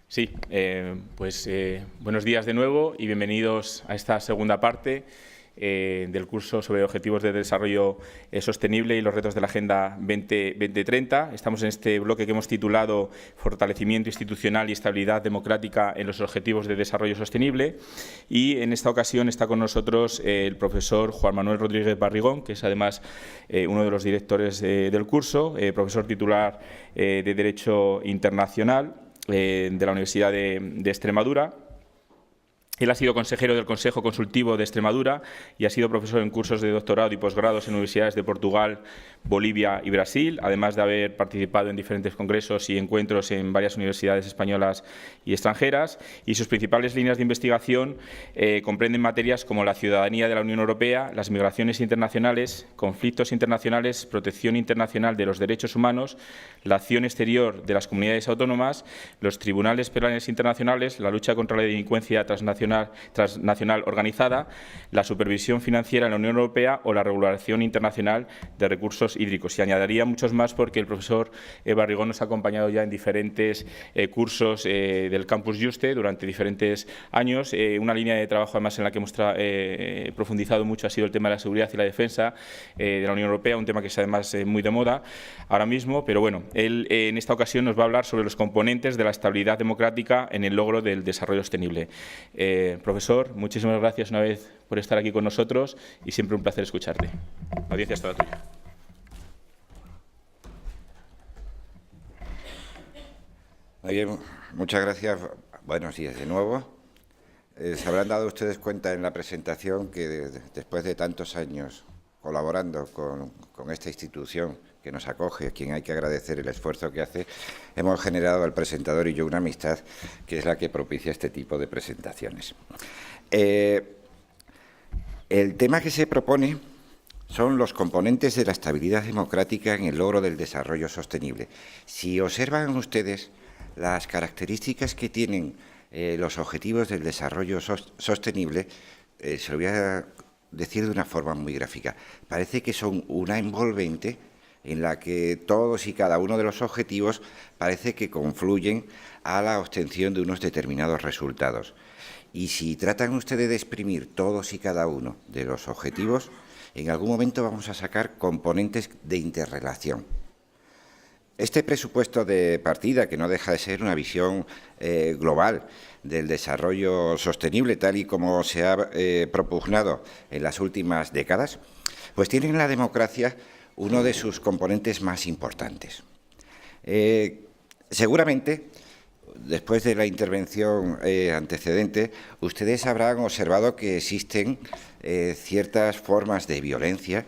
Sí, buenos días de nuevo y bienvenidos a esta segunda parte del curso sobre Objetivos de Desarrollo Sostenible y los retos de la Agenda 2030. Estamos en este bloque que hemos titulado Fortalecimiento institucional y estabilidad democrática en los Objetivos de Desarrollo Sostenible, y en esta ocasión está con nosotros el profesor Juan Manuel Rodríguez Barrigón, que es además uno de los directores del curso, profesor titular de Derecho Internacional de la Universidad de Extremadura. Él ha sido consejero del Consejo Consultivo de Extremadura y ha sido profesor en cursos de doctorado y posgrados en universidades de Portugal, Bolivia y Brasil, además de haber participado en diferentes congresos y encuentros en varias universidades españolas y extranjeras. Y sus principales líneas de investigación comprenden materias como la ciudadanía de la Unión Europea, las migraciones internacionales, conflictos internacionales, protección internacional de los derechos humanos, la acción exterior de las comunidades autónomas, los tribunales penales internacionales, la lucha contra la delincuencia transnacional organizada, la supervisión financiera en la Unión Europea o la regulación internacional de recursos hídricos. Y añadiría muchos más porque el profesor Barrigón nos ha acompañado ya en diferentes cursos del Campus Juste durante diferentes años. Una línea de trabajo además en la que hemos profundizado mucho ha sido el tema de la seguridad y la defensa de la Unión Europea, un tema que es además muy de moda ahora mismo, pero bueno, él en esta ocasión nos va a hablar sobre los componentes de la estabilidad democrática en el logro del desarrollo sostenible. Profesor, muchísimas gracias una vez por estar aquí con nosotros y siempre un placer escucharte. La audiencia es toda tuya. Muy bien, muchas gracias. Buenos días de nuevo. Se habrán dado ustedes cuenta en la presentación que después de tantos años colaborando con esta institución que nos acoge, a quien hay que agradecer el esfuerzo que hace, hemos generado el presentador y yo una amistad que es la que propicia este tipo de presentaciones. El tema que se propone son los componentes de la estabilidad democrática en el logro del desarrollo sostenible. Si observan ustedes las características que tienen los objetivos del desarrollo sostenible, se lo voy a decir de una forma muy gráfica. Parece que son una envolvente en la que todos y cada uno de los objetivos parece que confluyen a la obtención de unos determinados resultados. Y si tratan ustedes de exprimir todos y cada uno de los objetivos, en algún momento vamos a sacar componentes de interrelación. Este presupuesto de partida, que no deja de ser una visión global del desarrollo sostenible, tal y como se ha propugnado en las últimas décadas, pues tiene en la democracia uno de sus componentes más importantes. Seguramente, después de la intervención antecedente, ustedes habrán observado que existen ciertas formas de violencia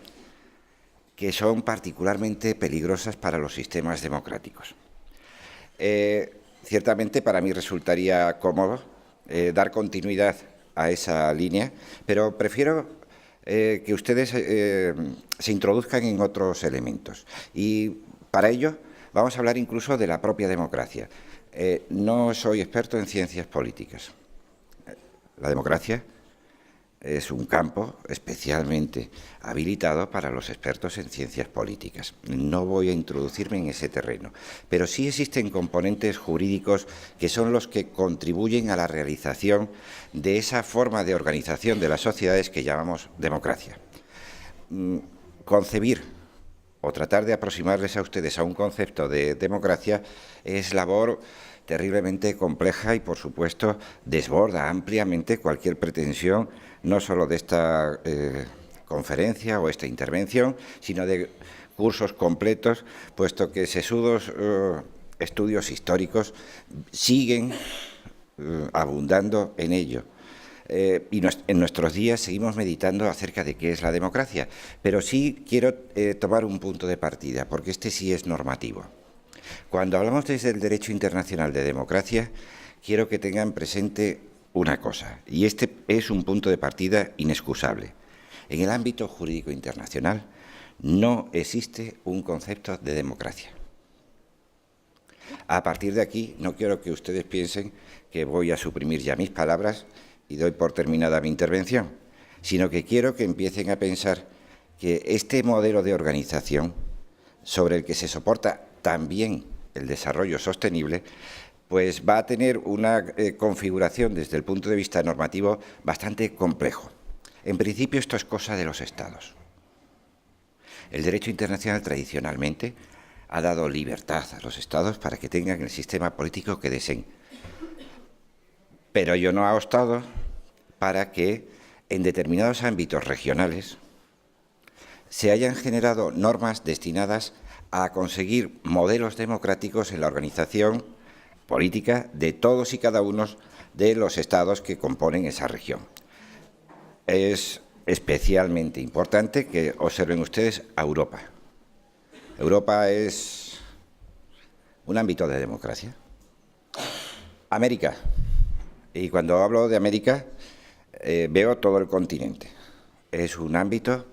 que son particularmente peligrosas para los sistemas democráticos. Ciertamente, para mí resultaría cómodo dar continuidad a esa línea, pero prefiero que ustedes se introduzcan en otros elementos. Y para ello vamos a hablar incluso de la propia democracia. No soy experto en ciencias políticas. La democracia es un campo especialmente habilitado para los expertos en ciencias políticas. No voy a introducirme en ese terreno, pero sí existen componentes jurídicos que son los que contribuyen a la realización de esa forma de organización de las sociedades que llamamos democracia. Concebir o tratar de aproximarles a ustedes a un concepto de democracia es labor terriblemente compleja y, por supuesto, desborda ampliamente cualquier pretensión, no solo de esta conferencia o esta intervención, sino de cursos completos, puesto que sesudos estudios históricos siguen abundando en ello. Y en nuestros días seguimos meditando acerca de qué es la democracia, pero sí quiero tomar un punto de partida, porque este sí es normativo. Cuando hablamos desde el derecho internacional de democracia, quiero que tengan presente una cosa, y este es un punto de partida inexcusable. En el ámbito jurídico internacional no existe un concepto de democracia. A partir de aquí, no quiero que ustedes piensen que voy a suprimir ya mis palabras y doy por terminada mi intervención, sino que quiero que empiecen a pensar que este modelo de organización, sobre el que se soporta también el desarrollo sostenible, pues va a tener una configuración desde el punto de vista normativo bastante complejo. En principio, esto es cosa de los Estados. El derecho internacional tradicionalmente ha dado libertad a los Estados para que tengan el sistema político que deseen. Pero ello no ha obstado para que en determinados ámbitos regionales se hayan generado normas destinadas a conseguir modelos democráticos en la organización política de todos y cada uno de los Estados que componen esa región. Es especialmente importante que observen ustedes a Europa. Europa es un ámbito de democracia. América. Y cuando hablo de América, veo todo el continente. Es un ámbito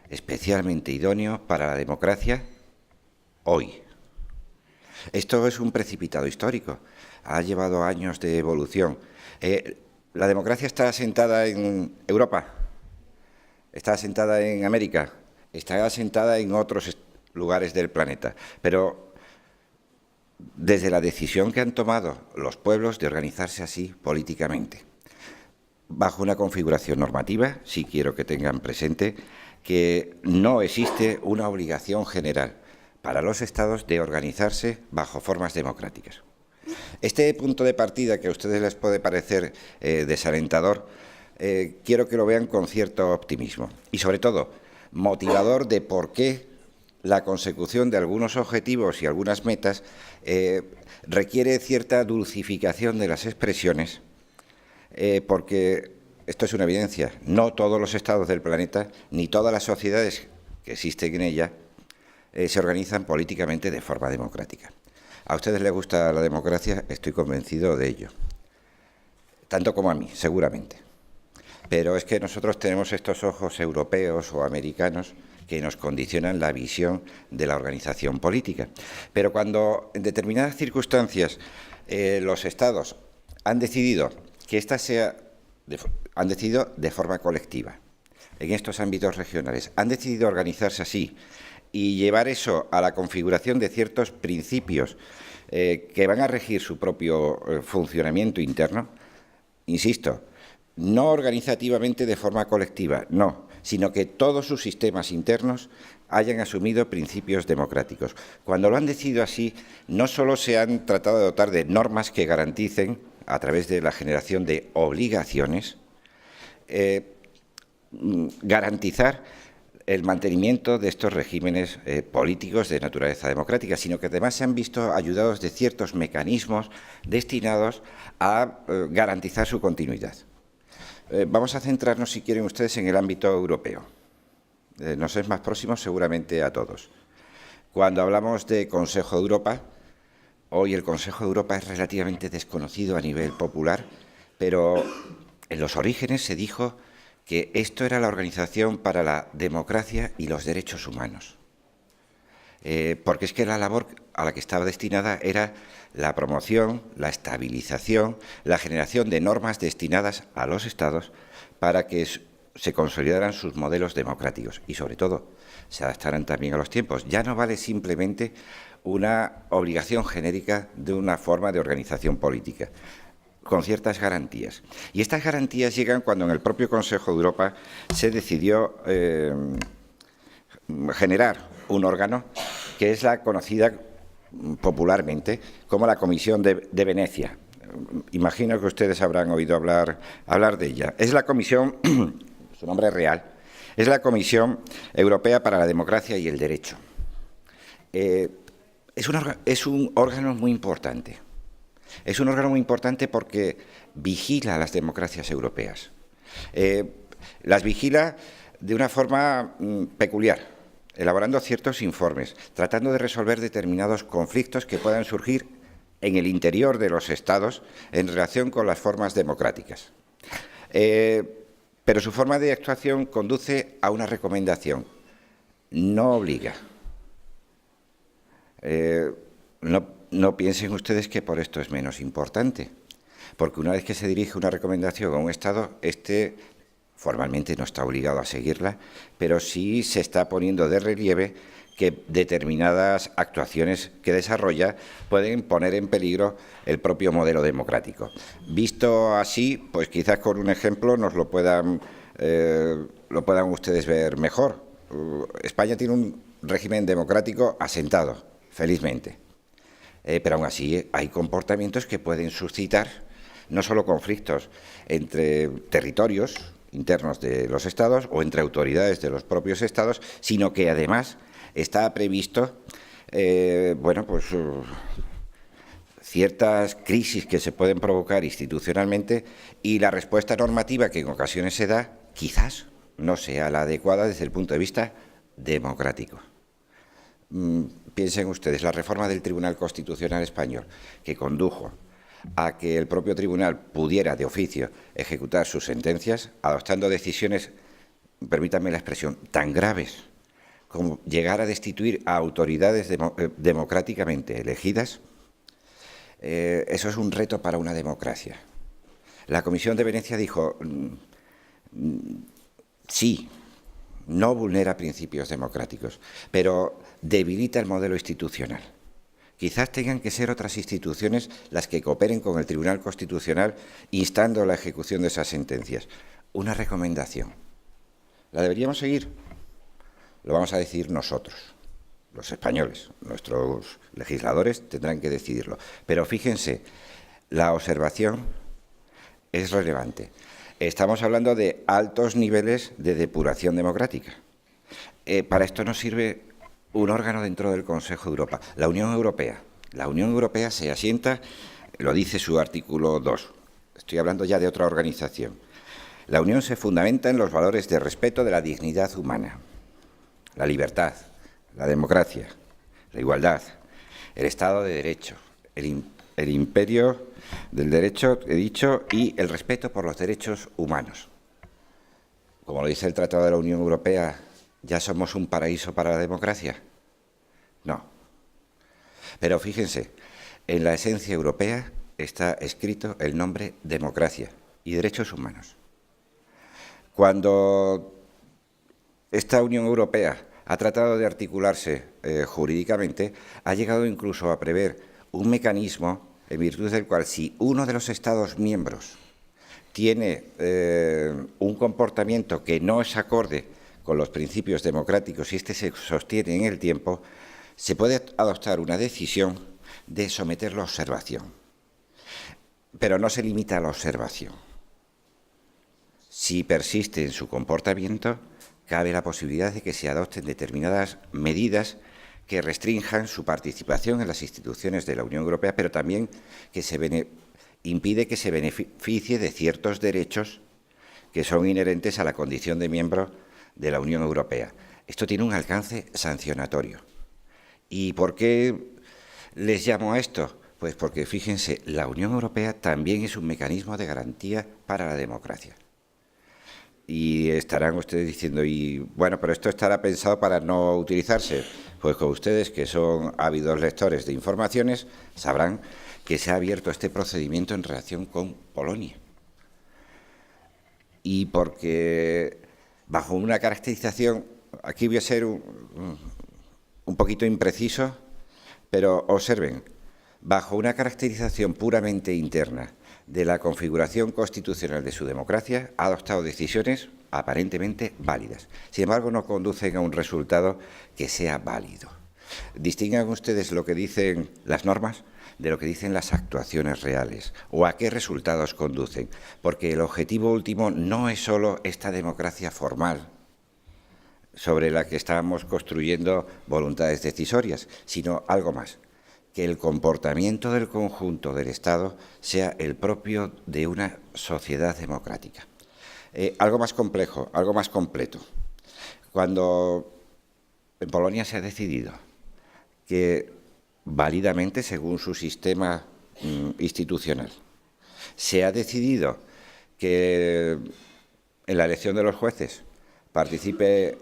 especialmente idóneo para la democracia hoy. Esto es un precipitado histórico. Ha llevado años de evolución. ¿La democracia está asentada en Europa? ¿Está asentada en América? Está asentada en otros lugares del planeta. Pero desde la decisión que han tomado los pueblos de organizarse así políticamente, bajo una configuración normativa, sí quiero que tengan presente que no existe una obligación general para los Estados de organizarse bajo formas democráticas. Este punto de partida, que a ustedes les puede parecer desalentador, quiero que lo vean con cierto optimismo y, sobre todo, motivador de por qué la consecución de algunos objetivos y algunas metas requiere cierta dulcificación de las expresiones, porque esto es una evidencia. No todos los estados del planeta, ni todas las sociedades que existen en ella, se organizan políticamente de forma democrática. A ustedes les gusta la democracia, estoy convencido de ello, tanto como a mí, seguramente. Pero es que nosotros tenemos estos ojos europeos o americanos que nos condicionan la visión de la organización política. Pero cuando en determinadas circunstancias los Estados han decidido que esta sea, han decidido de forma colectiva, en estos ámbitos regionales, han decidido organizarse así y llevar eso a la configuración de ciertos principios que van a regir su propio funcionamiento interno, insisto, no organizativamente de forma colectiva, no, sino que todos sus sistemas internos hayan asumido principios democráticos. Cuando lo han decidido así, no solo se han tratado de dotar de normas que garanticen, a través de la generación de obligaciones, garantizar el mantenimiento de estos regímenes políticos de naturaleza democrática, sino que además se han visto ayudados de ciertos mecanismos destinados a garantizar su continuidad. Vamos a centrarnos, si quieren ustedes, en el ámbito europeo. Nos es más próximo seguramente a todos. Cuando hablamos de Consejo de Europa, hoy el Consejo de Europa es relativamente desconocido a nivel popular, pero en los orígenes se dijo que esto era la Organización para la Democracia y los Derechos Humanos, porque es que la labor a la que estaba destinada era la promoción, la estabilización, la generación de normas destinadas a los Estados para que se consolidaran sus modelos democráticos y, sobre todo, se adaptaran también a los tiempos. Ya no vale simplemente una obligación genérica de una forma de organización política, con ciertas garantías. Y estas garantías llegan cuando en el propio Consejo de Europa se decidió generar un órgano que es la conocida popularmente como la Comisión de Venecia. Imagino que ustedes habrán oído hablar de ella. Es la Comisión, su nombre es real, es la Comisión Europea para la Democracia y el Derecho. Es un órgano muy importante. Es un órgano muy importante porque vigila a las democracias europeas. Las vigila de una forma peculiar, elaborando ciertos informes, tratando de resolver determinados conflictos que puedan surgir en el interior de los Estados en relación con las formas democráticas. Pero su forma de actuación conduce a una recomendación, no obliga. No piensen ustedes que por esto es menos importante, porque una vez que se dirige una recomendación a un Estado, formalmente no está obligado a seguirla, pero sí se está poniendo de relieve que determinadas actuaciones que desarrolla pueden poner en peligro el propio modelo democrático. Visto así, pues quizás con un ejemplo nos lo puedan ustedes ver mejor. España tiene un régimen democrático asentado, felizmente, pero aún así hay comportamientos que pueden suscitar no solo conflictos entre territorios internos de los Estados o entre autoridades de los propios Estados, sino que además está previsto ciertas crisis que se pueden provocar institucionalmente y la respuesta normativa que en ocasiones se da quizás no sea la adecuada desde el punto de vista democrático. Piensen ustedes, la reforma del Tribunal Constitucional Español, que condujo a que el propio tribunal pudiera de oficio ejecutar sus sentencias, adoptando decisiones, permítanme la expresión, tan graves como llegar a destituir a autoridades democráticamente elegidas, eso es un reto para una democracia. La Comisión de Venecia dijo, sí, no vulnera principios democráticos, pero debilita el modelo institucional. Quizás tengan que ser otras instituciones las que cooperen con el Tribunal Constitucional instando la ejecución de esas sentencias. Una recomendación. ¿La deberíamos seguir? Lo vamos a decidir nosotros, los españoles. Nuestros legisladores tendrán que decidirlo. Pero fíjense, la observación es relevante. Estamos hablando de altos niveles de depuración democrática. Para esto nos sirve un órgano dentro del Consejo de Europa, la Unión Europea. La Unión Europea se asienta, lo dice su artículo 2. Estoy hablando ya de otra organización. La Unión se fundamenta en los valores de respeto de la dignidad humana, la libertad, la democracia, la igualdad, el Estado de Derecho, el imperio del derecho, he dicho, y el respeto por los derechos humanos. Como lo dice el Tratado de la Unión Europea, ¿ya somos un paraíso para la democracia? No. Pero fíjense, en la esencia europea está escrito el nombre democracia y derechos humanos. Cuando esta Unión Europea ha tratado de articularse jurídicamente, ha llegado incluso a prever un mecanismo en virtud del cual si uno de los Estados miembros tiene un comportamiento que no es acorde con los principios democráticos y este se sostiene en el tiempo, se puede adoptar una decisión de someterlo a observación. Pero no se limita a la observación. Si persiste en su comportamiento, cabe la posibilidad de que se adopten determinadas medidas que restrinjan su participación en las instituciones de la Unión Europea, pero también que impide que se beneficie de ciertos derechos que son inherentes a la condición de miembro de la Unión Europea. Esto tiene un alcance sancionatorio. ¿Y por qué les llamo a esto? Pues porque, fíjense, la Unión Europea también es un mecanismo de garantía para la democracia. Y estarán ustedes diciendo, bueno, pero esto estará pensado para no utilizarse. Pues con ustedes, que son ávidos lectores de informaciones, sabrán que se ha abierto este procedimiento en relación con Polonia. Y porque bajo una caracterización, aquí voy a ser un poquito impreciso, pero observen, bajo una caracterización puramente interna de la configuración constitucional de su democracia, ha adoptado decisiones aparentemente válidas. Sin embargo, no conducen a un resultado que sea válido. Distingan ustedes lo que dicen las normas de lo que dicen las actuaciones reales o a qué resultados conducen, porque el objetivo último no es solo esta democracia formal sobre la que estamos construyendo voluntades decisorias, sino algo más, que el comportamiento del conjunto del Estado sea el propio de una sociedad democrática. Algo más complejo, algo más completo. Cuando en Polonia se ha decidido que válidamente, según su sistema institucional, se ha decidido que en la elección de los jueces participe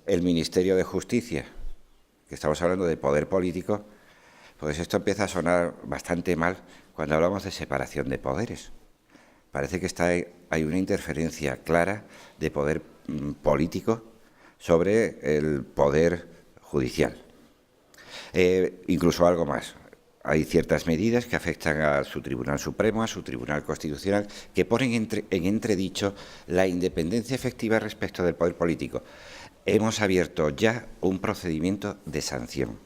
el Ministerio de Justicia, que estamos hablando de poder político, pues esto empieza a sonar bastante mal cuando hablamos de separación de poderes. Parece que hay una interferencia clara de poder político sobre el poder judicial. Incluso algo más. Hay ciertas medidas que afectan a su Tribunal Supremo, a su Tribunal Constitucional, que ponen en entredicho la independencia efectiva respecto del poder político. Hemos abierto ya un procedimiento de sanción.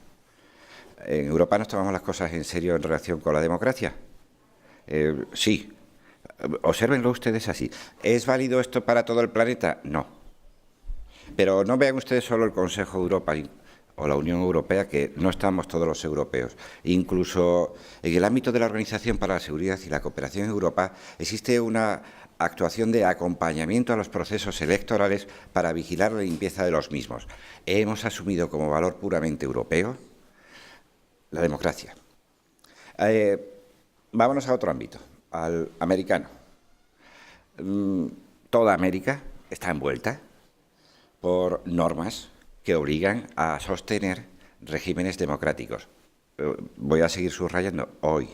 ¿En Europa nos tomamos las cosas en serio en relación con la democracia? Sí. Obsérvenlo ustedes así. ¿Es válido esto para todo el planeta? No. Pero no vean ustedes solo el Consejo de Europa o la Unión Europea, que no estamos todos los europeos. Incluso en el ámbito de la Organización para la Seguridad y la Cooperación en Europa existe una actuación de acompañamiento a los procesos electorales para vigilar la limpieza de los mismos. Hemos asumido como valor puramente europeo la democracia. Vámonos a otro ámbito, al americano. Toda América está envuelta por normas que obligan a sostener regímenes democráticos. Voy a seguir subrayando hoy,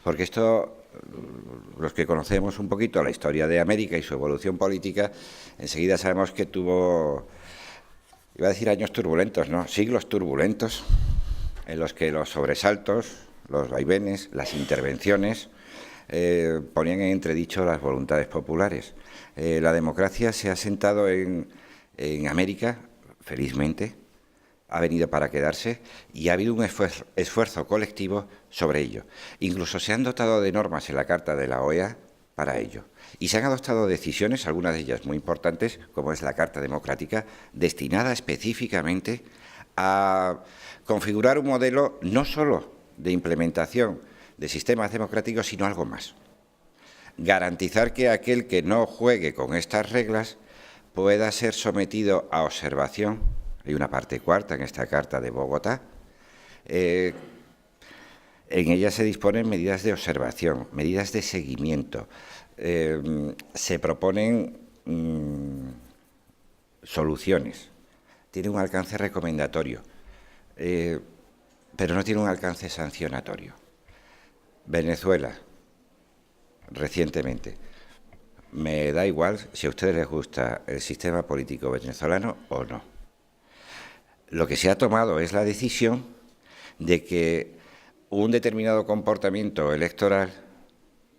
porque esto, los que conocemos un poquito la historia de América y su evolución política, enseguida sabemos que tuvo, iba a decir años turbulentos, ¿no? Siglos turbulentos, en los que los sobresaltos, los vaivenes, las intervenciones ponían en entredicho las voluntades populares. La democracia se ha sentado en América, felizmente, ha venido para quedarse y ha habido un esfuerzo colectivo sobre ello. Incluso se han dotado de normas en la Carta de la OEA para ello. Y se han adoptado decisiones, algunas de ellas muy importantes, como es la Carta Democrática, destinada específicamente a configurar un modelo no solo de implementación de sistemas democráticos, sino algo más. Garantizar que aquel que no juegue con estas reglas pueda ser sometido a observación. Hay una parte cuarta en esta Carta de Bogotá. En ella se disponen medidas de observación, medidas de seguimiento. Se proponen soluciones. Tiene un alcance recomendatorio, pero no tiene un alcance sancionatorio. Venezuela, recientemente. Me da igual si a ustedes les gusta el sistema político venezolano o no. Lo que se ha tomado es la decisión de que un determinado comportamiento electoral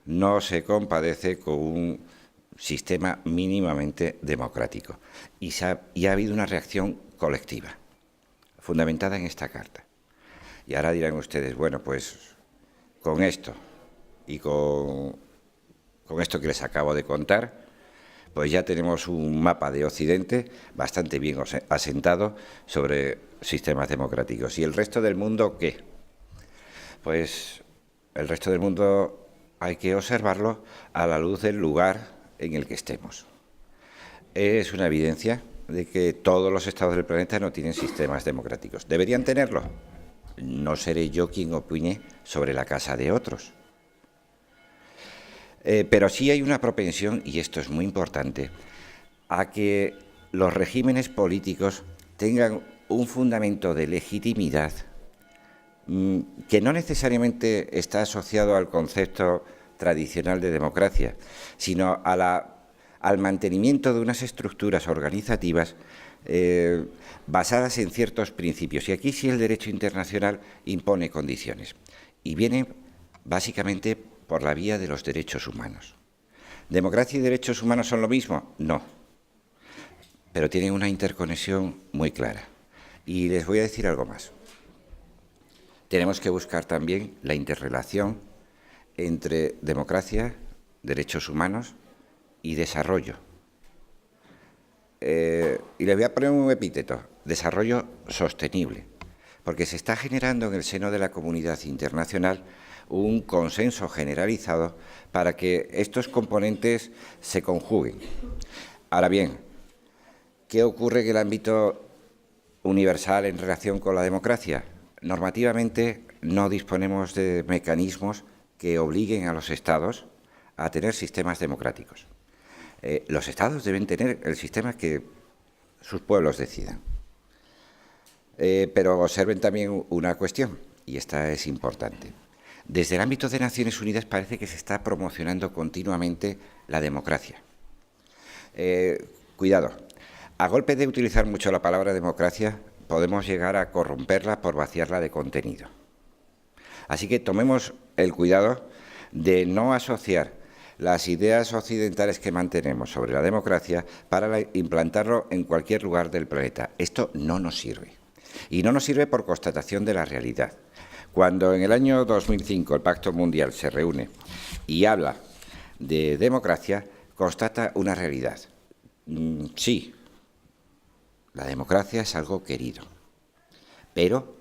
no se compadece con un sistema mínimamente democrático. Y ha habido una reacción colectiva, fundamentada en esta carta. Y ahora dirán ustedes, bueno, pues con esto y con esto que les acabo de contar, pues ya tenemos un mapa de Occidente bastante bien asentado sobre sistemas democráticos. ¿Y el resto del mundo qué? Pues el resto del mundo hay que observarlo a la luz del lugar en el que estemos. Es una evidencia de que todos los estados del planeta no tienen sistemas democráticos. ¿Deberían tenerlo? No seré yo quien opine sobre la casa de otros. Pero sí hay una propensión, y esto es muy importante, a que los regímenes políticos tengan un fundamento de legitimidad que no necesariamente está asociado al concepto tradicional de democracia, sino al mantenimiento de unas estructuras organizativas basadas en ciertos principios. Y aquí sí el derecho internacional impone condiciones. Y viene básicamente por la vía de los derechos humanos. ¿Democracia y derechos humanos son lo mismo? No, pero tienen una interconexión muy clara. Y les voy a decir algo más. Tenemos que buscar también la interrelación entre democracia, derechos humanos y desarrollo. Y les voy a poner un epíteto, desarrollo sostenible, porque se está generando en el seno de la comunidad internacional un consenso generalizado para que estos componentes se conjuguen. Ahora bien, ¿qué ocurre en el ámbito universal en relación con la democracia? Normativamente no disponemos de mecanismos que obliguen a los Estados a tener sistemas democráticos. Los Estados deben tener el sistema que sus pueblos decidan. Pero observen también una cuestión, y esta es importante. Desde el ámbito de Naciones Unidas parece que se está promocionando continuamente la democracia. Cuidado, a golpe de utilizar mucho la palabra democracia, podemos llegar a corromperla por vaciarla de contenido. Así que tomemos el cuidado de no asociar las ideas occidentales que mantenemos sobre la democracia para implantarlo en cualquier lugar del planeta. Esto no nos sirve. Y no nos sirve por constatación de la realidad. Cuando en el año 2005 el Pacto Mundial se reúne y habla de democracia, constata una realidad. Sí, la democracia es algo querido, pero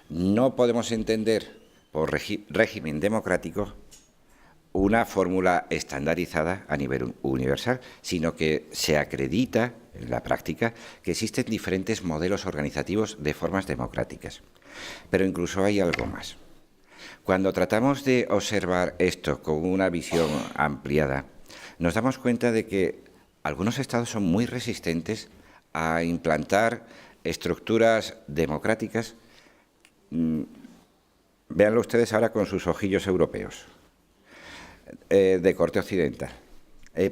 no podemos entender por régimen democrático una fórmula estandarizada a nivel universal, sino que se acredita en la práctica que existen diferentes modelos organizativos de formas democráticas. Pero incluso hay algo más. Cuando tratamos de observar esto con una visión ampliada, nos damos cuenta de que algunos estados son muy resistentes a implantar estructuras democráticas. Véanlo ustedes ahora con sus ojillos europeos, de corte occidental.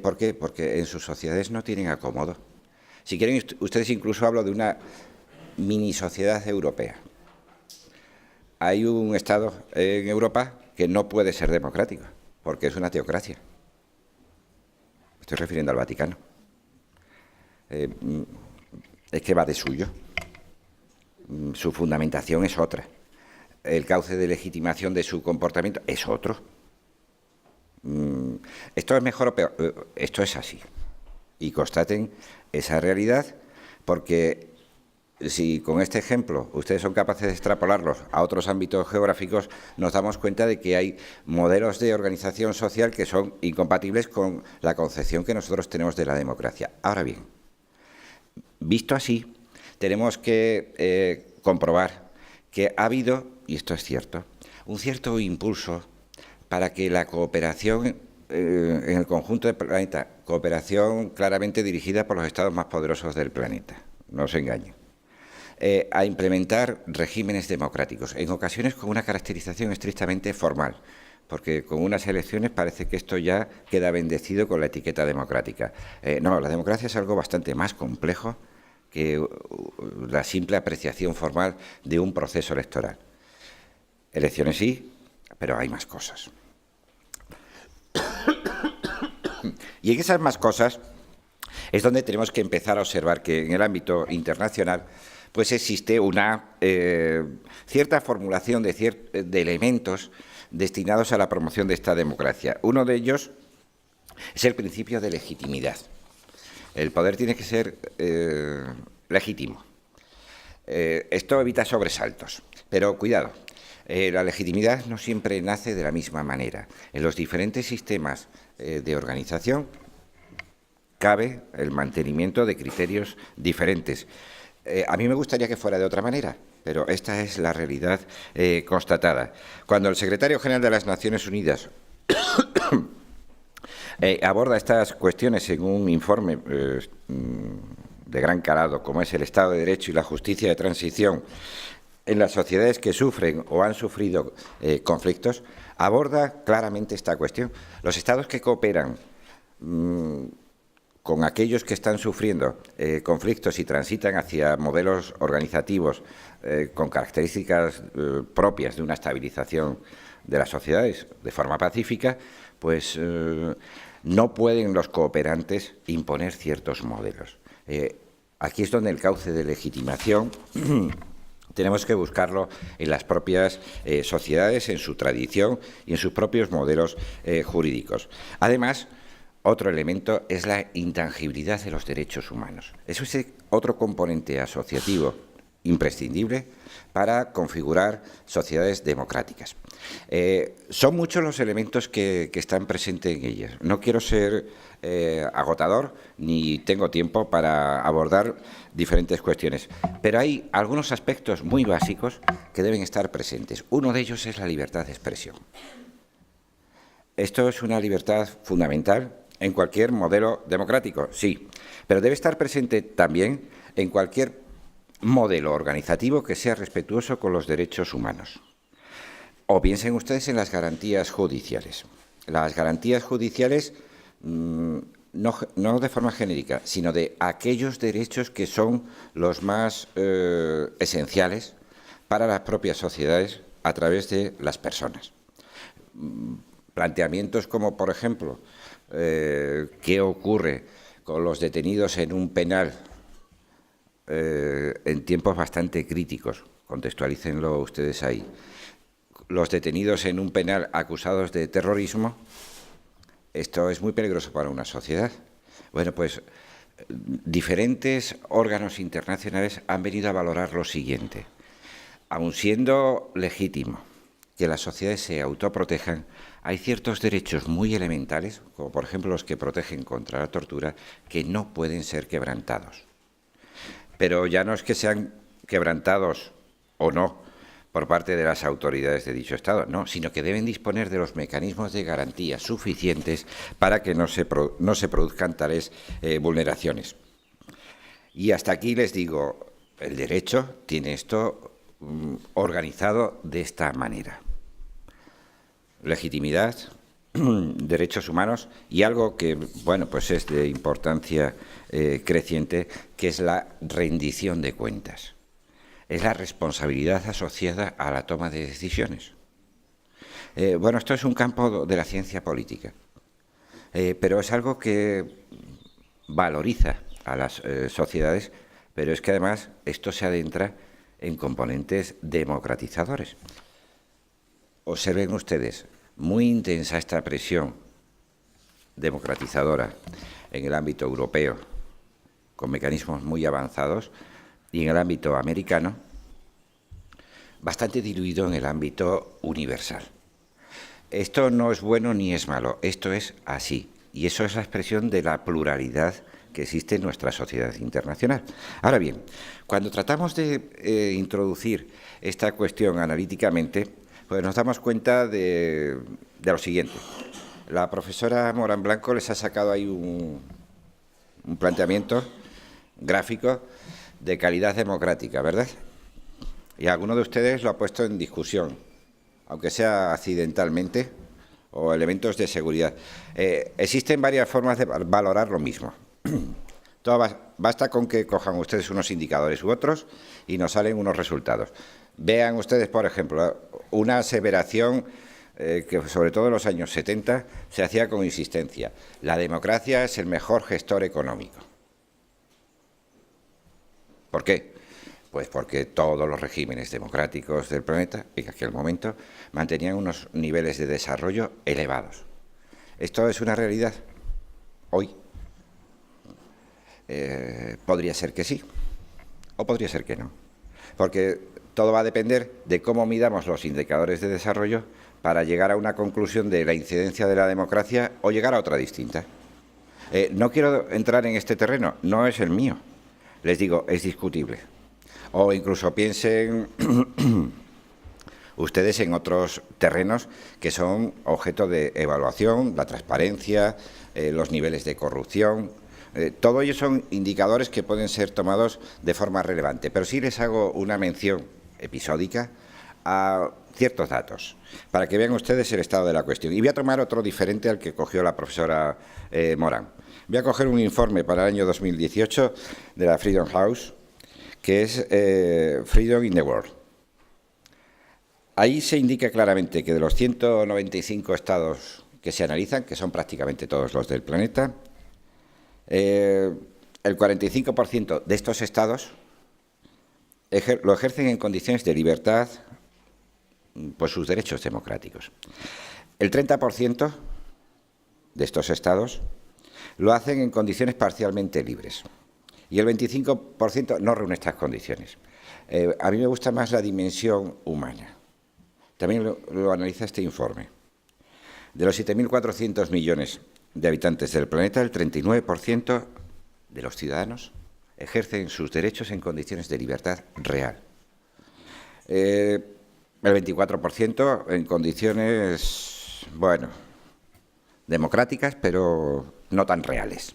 ¿Por qué? Porque en sus sociedades no tienen acomodo. Si quieren, ustedes incluso hablo de una mini sociedad europea. Hay un Estado en Europa que no puede ser democrático, porque es una teocracia. Me estoy refiriendo al Vaticano. Es que va de suyo. Su fundamentación es otra. El cauce de legitimación de su comportamiento es otro. ¿Esto es mejor o peor? Esto es así. Y constaten esa realidad, porque si con este ejemplo ustedes son capaces de extrapolarlos a otros ámbitos geográficos, nos damos cuenta de que hay modelos de organización social que son incompatibles con la concepción que nosotros tenemos de la democracia. Ahora bien, visto así, tenemos que comprobar que ha habido, y esto es cierto, un cierto impulso para que la cooperación en el conjunto del planeta, cooperación claramente dirigida por los estados más poderosos del planeta, no se engañen, a implementar regímenes democráticos, en ocasiones con una caracterización estrictamente formal, porque con unas elecciones parece que esto ya queda bendecido con la etiqueta democrática. No, la democracia es algo bastante más complejo que la simple apreciación formal de un proceso electoral. Elecciones sí, pero hay más cosas. Y en esas más cosas es donde tenemos que empezar a observar que en el ámbito internacional pues existe una cierta formulación de elementos destinados a la promoción de esta democracia. Uno de ellos es el principio de legitimidad. El poder tiene que ser legítimo. Esto evita sobresaltos, pero cuidado. La legitimidad no siempre nace de la misma manera. En los diferentes sistemas de organización cabe el mantenimiento de criterios diferentes. A mí me gustaría que fuera de otra manera, pero esta es la realidad constatada. Cuando el secretario general de las Naciones Unidas aborda estas cuestiones en un informe de gran calado, como es el Estado de Derecho y la justicia de transición en las sociedades que sufren o han sufrido conflictos, aborda claramente esta cuestión. Los estados que cooperan con aquellos que están sufriendo conflictos y transitan hacia modelos organizativos con características propias de una estabilización de las sociedades de forma pacífica, pues no pueden los cooperantes imponer ciertos modelos. Aquí es donde el cauce de legitimación tenemos que buscarlo en las propias sociedades, en su tradición y en sus propios modelos jurídicos. Además, otro elemento es la intangibilidad de los derechos humanos. Eso es otro componente asociativo imprescindible para configurar sociedades democráticas. Son muchos los elementos que están presentes en ellas. No quiero ser agotador ni tengo tiempo para abordar diferentes cuestiones, pero hay algunos aspectos muy básicos que deben estar presentes. Uno de ellos es la libertad de expresión. Esto es una libertad fundamental en cualquier modelo democrático, sí, pero debe estar presente también en cualquier modelo organizativo que sea respetuoso con los derechos humanos. O piensen ustedes en las garantías judiciales. Las garantías judiciales no de forma genérica, sino de aquellos derechos que son los más esenciales para las propias sociedades a través de las personas. Planteamientos como, por ejemplo, qué ocurre con los detenidos en un penal en tiempos bastante críticos, contextualícenlo ustedes ahí. Los detenidos en un penal acusados de terrorismo, esto es muy peligroso para una sociedad. Bueno, pues diferentes órganos internacionales han venido a valorar lo siguiente. Aun siendo legítimo que las sociedades se autoprotejan, hay ciertos derechos muy elementales, como por ejemplo los que protegen contra la tortura, que no pueden ser quebrantados. Pero ya no es que sean quebrantados o no por parte de las autoridades de dicho Estado, no, sino que deben disponer de los mecanismos de garantía suficientes para que no se produzcan tales vulneraciones. Y hasta aquí les digo, el derecho tiene esto organizado de esta manera. Legitimidad, derechos humanos y algo que, bueno, pues es de importancia creciente, que es la rendición de cuentas. Es la responsabilidad asociada a la toma de decisiones. Bueno, esto es un campo de la ciencia política, pero es algo que valoriza a las sociedades, pero es que además esto se adentra en componentes democratizadores. Observen ustedes, muy intensa esta presión democratizadora en el ámbito europeo, con mecanismos muy avanzados, y en el ámbito americano, bastante diluido en el ámbito universal. Esto no es bueno ni es malo, esto es así, y eso es la expresión de la pluralidad que existe en nuestra sociedad internacional. Ahora bien, cuando tratamos de introducir esta cuestión analíticamente, pues nos damos cuenta de lo siguiente. La profesora Morán Blanco les ha sacado ahí un planteamiento gráfico de calidad democrática, ¿verdad? Y alguno de ustedes lo ha puesto en discusión, aunque sea accidentalmente, o elementos de seguridad. Existen varias formas de valorar lo mismo. Basta con que cojan ustedes unos indicadores u otros y nos salen unos resultados. Vean ustedes, por ejemplo, una aseveración que sobre todo en los años 70 se hacía con insistencia. La democracia es el mejor gestor económico. ¿Por qué? Pues porque todos los regímenes democráticos del planeta, en aquel momento, mantenían unos niveles de desarrollo elevados. ¿Esto es una realidad? Hoy. Podría ser que sí, o podría ser que no. Porque todo va a depender de cómo midamos los indicadores de desarrollo para llegar a una conclusión de la incidencia de la democracia o llegar a otra distinta. No quiero entrar en este terreno, no es el mío. Les digo, es discutible. O incluso piensen ustedes en otros terrenos que son objeto de evaluación, la transparencia, los niveles de corrupción. Todo ello son indicadores que pueden ser tomados de forma relevante, pero sí les hago una mención episódica a ciertos datos, para que vean ustedes el estado de la cuestión. Y voy a tomar otro diferente al que cogió la profesora Morán. Voy a coger un informe para el año 2018 de la Freedom House, que es Freedom in the World. Ahí se indica claramente que de los 195 estados que se analizan, que son prácticamente todos los del planeta, el 45% de estos estados lo ejercen en condiciones de libertad por sus derechos democráticos. El 30% de estos estados lo hacen en condiciones parcialmente libres y el 25% no reúne estas condiciones. A mí me gusta más la dimensión humana. También lo analiza este informe. De los 7.400 millones de habitantes del planeta, el 39% de los ciudadanos ejercen sus derechos en condiciones de libertad real. El 24% en condiciones, bueno, democráticas, pero no tan reales.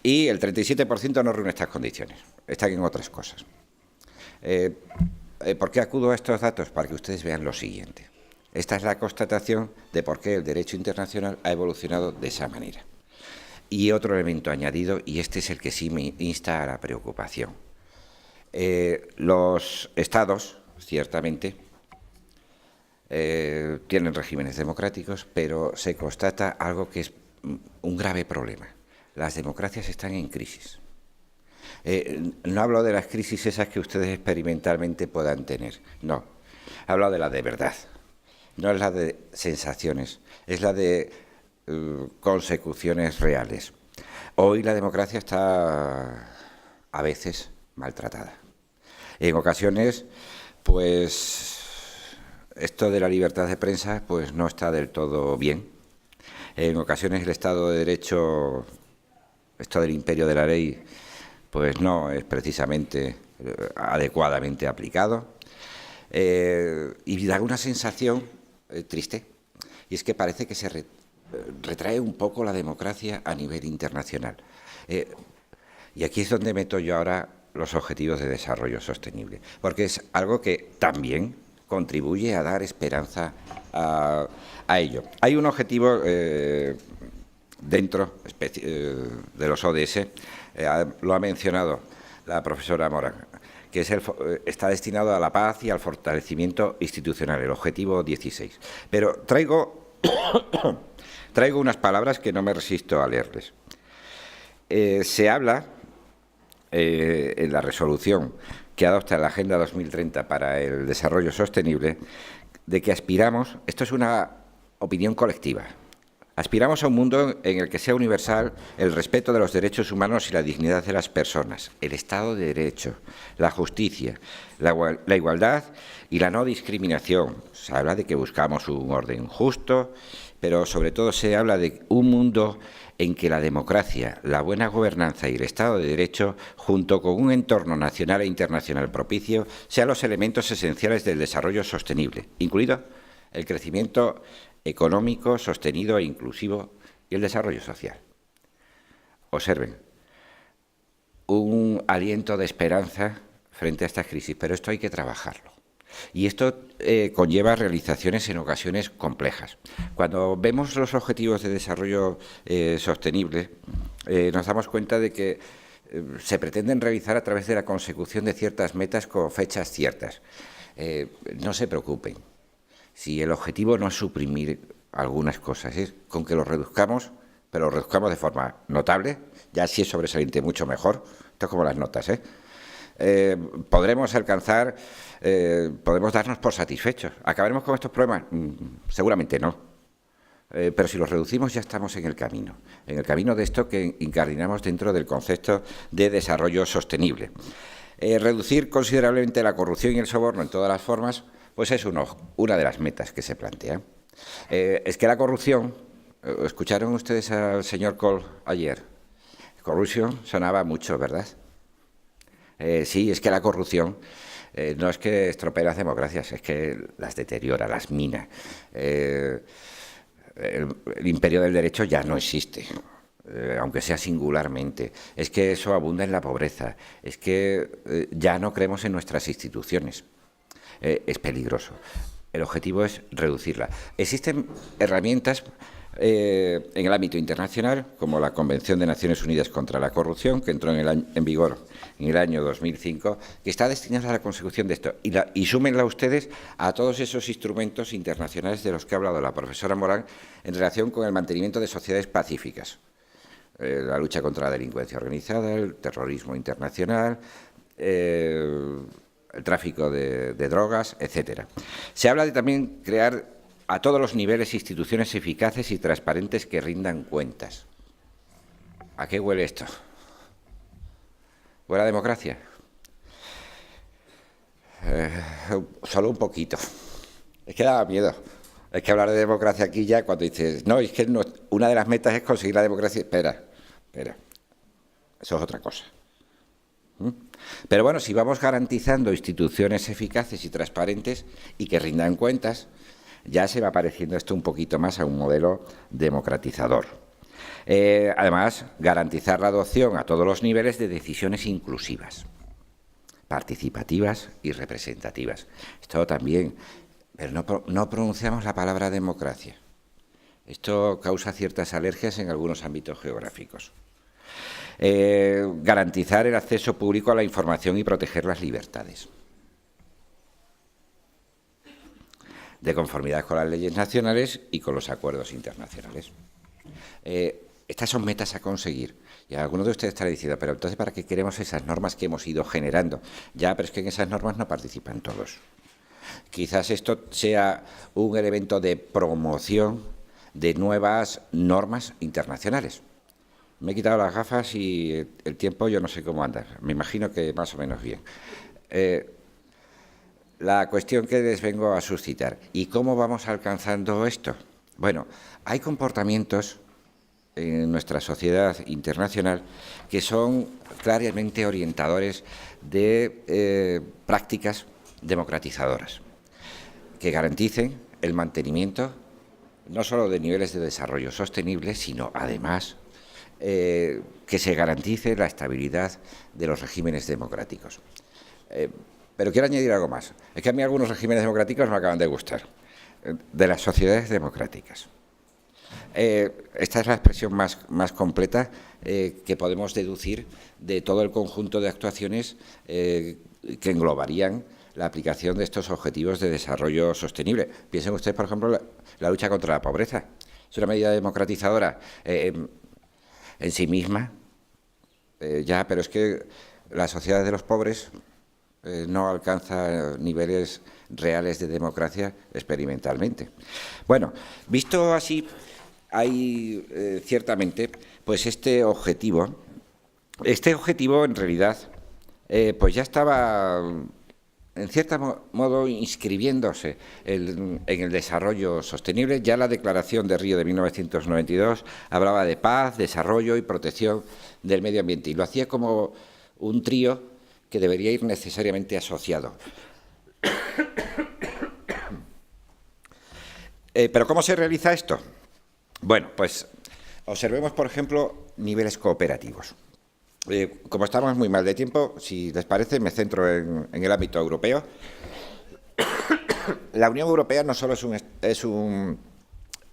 Y el 37% no reúne estas condiciones, están en otras cosas. ¿Por qué acudo a estos datos? Para que ustedes vean lo siguiente. Esta es la constatación de por qué el derecho internacional ha evolucionado de esa manera. Y otro elemento añadido, y este es el que sí me insta a la preocupación. Los Estados, ciertamente, tienen regímenes democráticos, pero se constata algo que es un grave problema. Las democracias están en crisis. No hablo de las crisis esas que ustedes experimentalmente puedan tener, no. Hablo de la de verdad. No es la de sensaciones, es la de consecuciones reales. Hoy la democracia está a veces maltratada. En ocasiones, pues, esto de la libertad de prensa pues no está del todo bien. En ocasiones el Estado de Derecho, esto del imperio de la ley, pues no es precisamente adecuadamente aplicado. Y da una sensación triste, y es que parece que se retrae un poco la democracia a nivel internacional. Y aquí es donde meto yo ahora los objetivos de desarrollo sostenible, porque es algo que también contribuye a dar esperanza a ello. Hay un objetivo dentro de los ODS, lo ha mencionado la profesora Morán, que está destinado a la paz y al fortalecimiento institucional, el objetivo 16. Pero traigo unas palabras que no me resisto a leerles. Se habla en la resolución que adopta la Agenda 2030 para el Desarrollo Sostenible de que aspiramos, esto es una opinión colectiva, aspiramos a un mundo en el que sea universal el respeto de los derechos humanos y la dignidad de las personas, el Estado de Derecho, la justicia, la igualdad y la no discriminación. Se habla de que buscamos un orden justo, pero sobre todo se habla de un mundo en que la democracia, la buena gobernanza y el Estado de Derecho, junto con un entorno nacional e internacional propicio, sean los elementos esenciales del desarrollo sostenible, incluido el crecimiento económico, sostenido e inclusivo y el desarrollo social. Observen, un aliento de esperanza frente a esta crisis, pero esto hay que trabajarlo. Y esto conlleva realizaciones en ocasiones complejas. Cuando vemos los objetivos de desarrollo sostenible, nos damos cuenta de que se pretenden realizar a través de la consecución de ciertas metas con fechas ciertas. No se preocupen. Si el objetivo no es suprimir algunas cosas, es con que lo reduzcamos, pero lo reduzcamos de forma notable, ya si es sobresaliente mucho mejor, esto es como las notas, podremos alcanzar, podemos darnos por satisfechos. ¿Acabaremos con estos problemas? Seguramente no. Pero si los reducimos ya estamos en el camino de esto que incardinamos dentro del concepto de desarrollo sostenible. Reducir considerablemente la corrupción y el soborno en todas las formas, pues es una de las metas que se plantea. Es que la corrupción, ¿escucharon ustedes al señor Kohl ayer? Corrupción sonaba mucho, ¿verdad? Sí, es que la corrupción no es que estropee las democracias, es que las deteriora, las mina. El imperio del derecho ya no existe, aunque sea singularmente. Es que eso abunda en la pobreza, es que ya no creemos en nuestras instituciones. Es peligroso. El objetivo es reducirla. Existen herramientas en el ámbito internacional, como la Convención de Naciones Unidas contra la Corrupción, que entró en vigor en el año 2005, que está destinada a la consecución de esto. Y súmenla ustedes a todos esos instrumentos internacionales de los que ha hablado la profesora Morán en relación con el mantenimiento de sociedades pacíficas. La lucha contra la delincuencia organizada, el terrorismo internacional, el tráfico de drogas, etcétera. Se habla de también crear a todos los niveles instituciones eficaces y transparentes que rindan cuentas. ¿A qué huele esto? ¿Huele a democracia? Solo un poquito. Es que daba miedo. Es que hablar de democracia aquí ya cuando dices, no, es que una de las metas es conseguir la democracia. Espera. Eso es otra cosa. Pero bueno, si vamos garantizando instituciones eficaces y transparentes y que rindan cuentas, ya se va pareciendo esto un poquito más a un modelo democratizador. Además, garantizar la adopción a todos los niveles de decisiones inclusivas, participativas y representativas. Esto también, pero no pronunciamos la palabra democracia. Esto causa ciertas alergias en algunos ámbitos geográficos. Garantizar el acceso público a la información y proteger las libertades. De conformidad con las leyes nacionales y con los acuerdos internacionales. Estas son metas a conseguir. Y algunos de ustedes estarán diciendo, pero entonces, ¿para qué queremos esas normas que hemos ido generando? Ya, pero es que en esas normas no participan todos. Quizás esto sea un elemento de promoción de nuevas normas internacionales. Me he quitado las gafas y el tiempo yo no sé cómo anda. Me imagino que más o menos bien. La cuestión que les vengo a suscitar. ¿Y cómo vamos alcanzando esto? Bueno, hay comportamientos en nuestra sociedad internacional que son claramente orientadores de prácticas democratizadoras que garanticen el mantenimiento no solo de niveles de desarrollo sostenible, sino además que se garantice la estabilidad de los regímenes democráticos. Pero quiero añadir algo más. Es que a mí algunos regímenes democráticos me acaban de gustar, de las sociedades democráticas. Esta es la expresión más completa que podemos deducir de todo el conjunto de actuaciones que englobarían la aplicación de estos objetivos de desarrollo sostenible. Piensen ustedes, por ejemplo, la lucha contra la pobreza. Es una medida democratizadora en sí misma, pero es que la sociedad de los pobres no alcanza niveles reales de democracia experimentalmente. Bueno, visto así, hay ciertamente pues este objetivo en realidad pues ya estaba en cierto modo inscribiéndose en el desarrollo sostenible. Ya la Declaración de Río de 1992 hablaba de paz, desarrollo y protección del medio ambiente, y lo hacía como un trío que debería ir necesariamente asociado. ¿Pero cómo se realiza esto? Bueno, pues observemos, por ejemplo, niveles cooperativos. Como estamos muy mal de tiempo, si les parece, me centro en el ámbito europeo. La Unión Europea no solo es un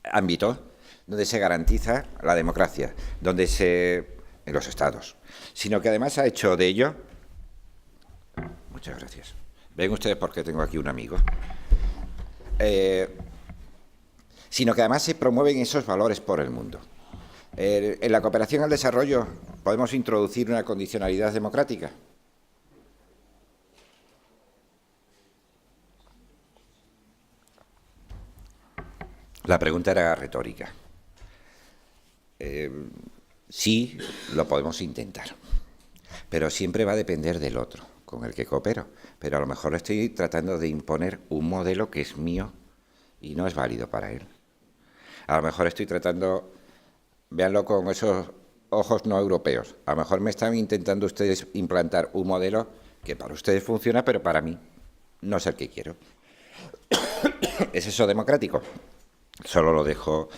ámbito donde se garantiza la democracia, en los Estados, sino que además ha hecho de ello. Muchas gracias. Ven ustedes porque tengo aquí un amigo. Sino que además se promueven esos valores por el mundo. En la cooperación al desarrollo podemos introducir una condicionalidad democrática. La pregunta era retórica. Sí, lo podemos intentar, pero siempre va a depender del otro con el que coopero. Pero a lo mejor estoy tratando de imponer un modelo que es mío y no es válido para él. A lo mejor estoy tratando, véanlo con esos ojos no europeos, a lo mejor me están intentando ustedes implantar un modelo que para ustedes funciona, pero para mí no es el que quiero. ¿Es eso democrático? Solo lo dejo,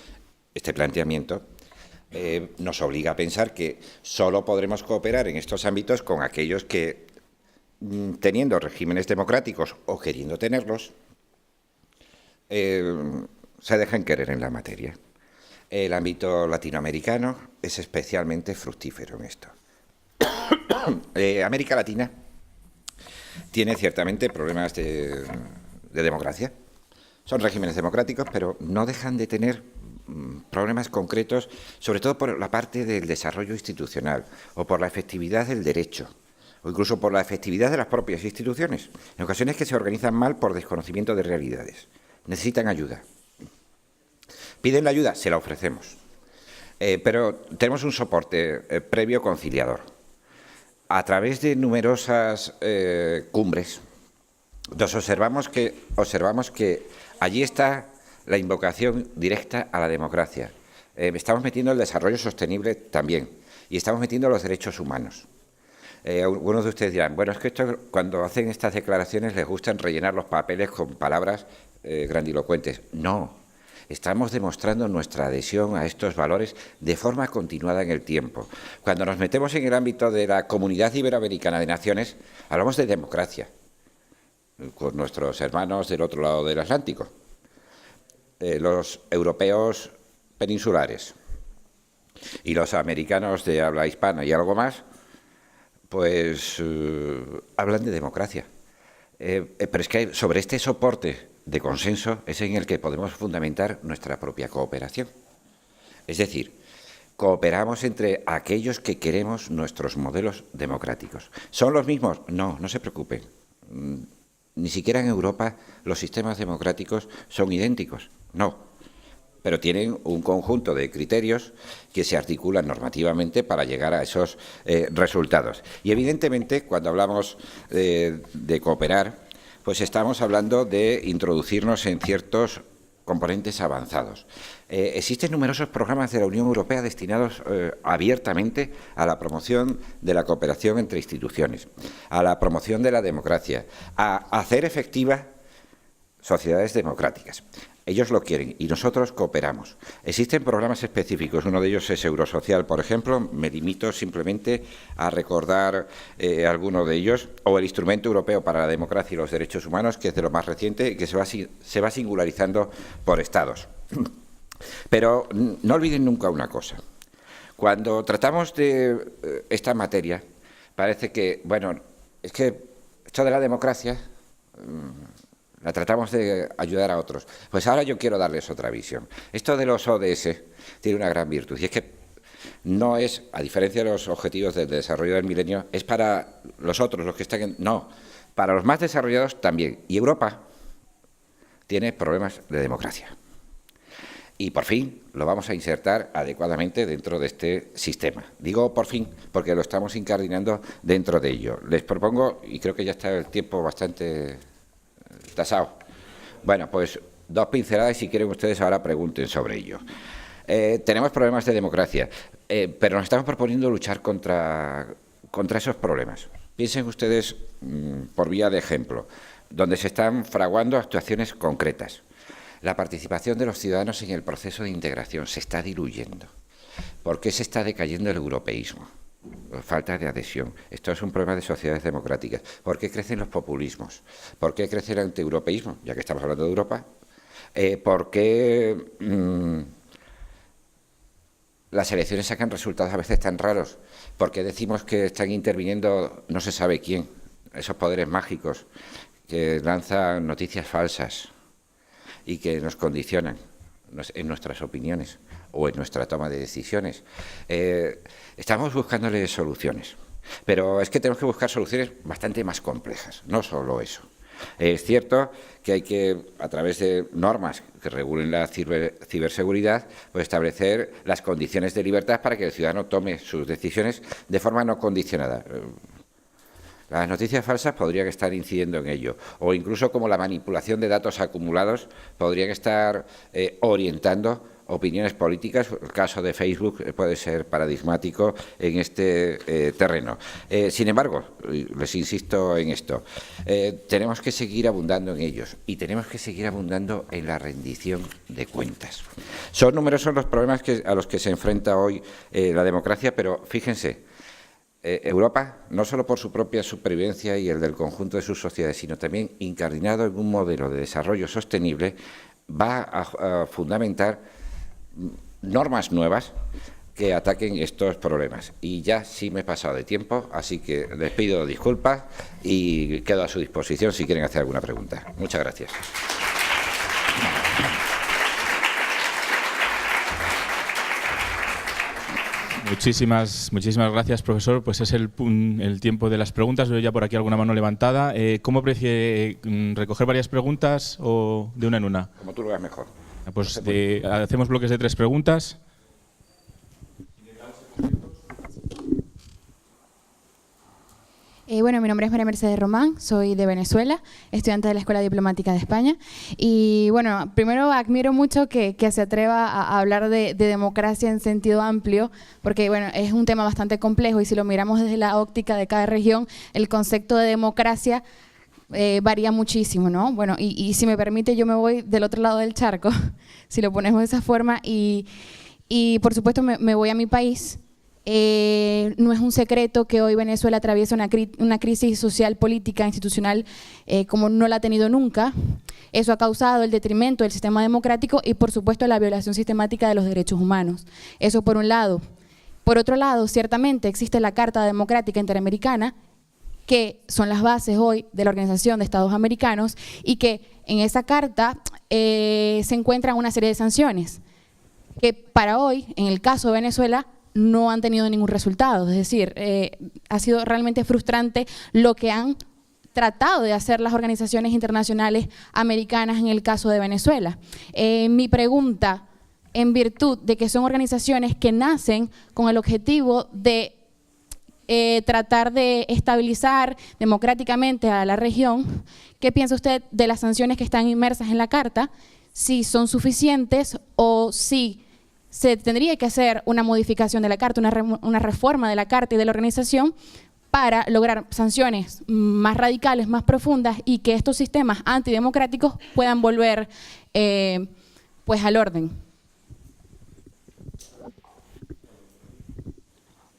este planteamiento nos obliga a pensar que solo podremos cooperar en estos ámbitos con aquellos que, teniendo regímenes democráticos o queriendo tenerlos, se dejan querer en la materia. El ámbito latinoamericano es especialmente fructífero en esto. América Latina tiene ciertamente problemas de democracia. Son regímenes democráticos, pero no dejan de tener problemas concretos, sobre todo por la parte del desarrollo institucional o por la efectividad del derecho, o incluso por la efectividad de las propias instituciones. En ocasiones que se organizan mal por desconocimiento de realidades. Necesitan ayuda. Piden la ayuda, se la ofrecemos. Pero tenemos un soporte previo conciliador. A través de numerosas cumbres, observamos que allí está la invocación directa a la democracia. Estamos metiendo el desarrollo sostenible también, y estamos metiendo los derechos humanos. Algunos de ustedes dirán, bueno, es que cuando hacen estas declaraciones les gustan rellenar los papeles con palabras grandilocuentes. No, estamos demostrando nuestra adhesión a estos valores de forma continuada en el tiempo. Cuando nos metemos en el ámbito de la Comunidad Iberoamericana de Naciones, hablamos de democracia, con nuestros hermanos del otro lado del Atlántico. Los europeos peninsulares y los americanos de habla hispana y algo más, pues hablan de democracia. Pero es que sobre este soporte de consenso es en el que podemos fundamentar nuestra propia cooperación. Es decir, cooperamos entre aquellos que queremos nuestros modelos democráticos. ¿Son los mismos? No, no se preocupen. Ni siquiera en Europa los sistemas democráticos son idénticos. No. Pero tienen un conjunto de criterios que se articulan normativamente para llegar a esos resultados. Y evidentemente, cuando hablamos de cooperar, pues estamos hablando de introducirnos en ciertos componentes avanzados. Existen numerosos programas de la Unión Europea destinados abiertamente a la promoción de la cooperación entre instituciones, a la promoción de la democracia, a hacer efectivas sociedades democráticas. Ellos lo quieren y nosotros cooperamos. Existen programas específicos, uno de ellos es Eurosocial, por ejemplo, me limito simplemente a recordar alguno de ellos, o el Instrumento Europeo para la Democracia y los Derechos Humanos, que es de lo más reciente y que se va singularizando por estados. Pero no olviden nunca una cosa. Cuando tratamos de esta materia, parece que, bueno, es que esto de la democracia la tratamos de ayudar a otros. Pues ahora yo quiero darles otra visión. Esto de los ODS tiene una gran virtud, y es que no es, a diferencia de los objetivos del desarrollo del milenio, es para los otros, los que están en... No, para los más desarrollados también. Y Europa tiene problemas de democracia. Y por fin lo vamos a insertar adecuadamente dentro de este sistema. Digo por fin porque lo estamos incardinando dentro de ello. Les propongo, y creo que ya está el tiempo bastante tasado. Bueno, pues dos pinceladas y si quieren ustedes ahora pregunten sobre ello. Tenemos problemas de democracia, pero nos estamos proponiendo luchar contra esos problemas. Piensen ustedes, por vía de ejemplo, donde se están fraguando actuaciones concretas. La participación de los ciudadanos en el proceso de integración se está diluyendo. ¿Por qué se está decayendo el europeísmo? Falta de adhesión. Esto es un problema de sociedades democráticas. ¿Por qué crecen los populismos? ¿Por qué crece el antieuropeísmo? Ya que estamos hablando de Europa. ¿Por qué las elecciones sacan resultados a veces tan raros? ¿Por qué decimos que están interviniendo no se sabe quién? Esos poderes mágicos que lanzan noticias falsas y que nos condicionan en nuestras opiniones o en nuestra toma de decisiones. Estamos buscándole soluciones, pero es que tenemos que buscar soluciones bastante más complejas, no solo eso. Es cierto que hay que, a través de normas que regulen la ciberseguridad, pues establecer las condiciones de libertad para que el ciudadano tome sus decisiones de forma no condicionada. Las noticias falsas podrían estar incidiendo en ello, o incluso como la manipulación de datos acumulados podrían estar orientando opiniones políticas. El caso de Facebook puede ser paradigmático en este terreno. Sin embargo, les insisto en esto, tenemos que seguir abundando en ellos y tenemos que seguir abundando en la rendición de cuentas. Son numerosos los problemas a los que se enfrenta hoy la democracia, pero fíjense, Europa, no solo por su propia supervivencia y el del conjunto de sus sociedades, sino también incardinado en un modelo de desarrollo sostenible, va a fundamentar normas nuevas que ataquen estos problemas. Y ya sí me he pasado de tiempo, así que les pido disculpas y quedo a su disposición si quieren hacer alguna pregunta. Muchas gracias. Muchísimas gracias, profesor. Pues es el tiempo de las preguntas. Veo ya por aquí alguna mano levantada. ¿Cómo prefiere recoger varias preguntas o de una en una? Como tú lo veas mejor. Pues hacemos bloques de 3 preguntas. Bueno, mi nombre es María Mercedes Román, soy de Venezuela, estudiante de la Escuela Diplomática de España. Y bueno, primero admiro mucho que se atreva a hablar de democracia en sentido amplio, porque bueno, es un tema bastante complejo y si lo miramos desde la óptica de cada región, el concepto de democracia varía muchísimo, ¿no? Bueno, y si me permite, yo me voy del otro lado del charco, si lo ponemos de esa forma, y por supuesto me voy a mi país. No es un secreto que hoy Venezuela atraviesa una crisis social, política, institucional, como no la ha tenido nunca. Eso ha causado el detrimento del sistema democrático y, por supuesto, la violación sistemática de los derechos humanos. Eso por un lado. Por otro lado, ciertamente existe la Carta Democrática Interamericana, que son las bases hoy de la Organización de Estados Americanos, y que en esa carta se encuentran una serie de sanciones que para hoy, en el caso de Venezuela, no han tenido ningún resultado. Es decir, ha sido realmente frustrante lo que han tratado de hacer las organizaciones internacionales americanas en el caso de Venezuela. Mi pregunta, en virtud de que son organizaciones que nacen con el objetivo de tratar de estabilizar democráticamente a la región, ¿qué piensa usted de las sanciones que están inmersas en la Carta? Si son suficientes o si se tendría que hacer una modificación de la Carta, una reforma de la Carta y de la organización para lograr sanciones más radicales, más profundas, y que estos sistemas antidemocráticos puedan volver pues al orden.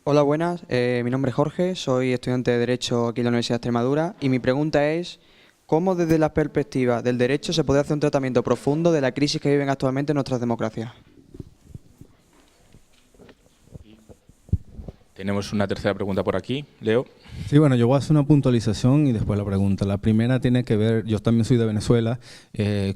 Hola, buenas. Mi nombre es Jorge, soy estudiante de Derecho aquí en la Universidad de Extremadura y mi pregunta es ¿cómo desde la perspectiva del derecho se puede hacer un tratamiento profundo de la crisis que viven actualmente nuestras democracias? Tenemos una tercera pregunta por aquí, Leo. Sí, bueno, yo voy a hacer una puntualización y después la pregunta. La primera tiene que ver, yo también soy de Venezuela,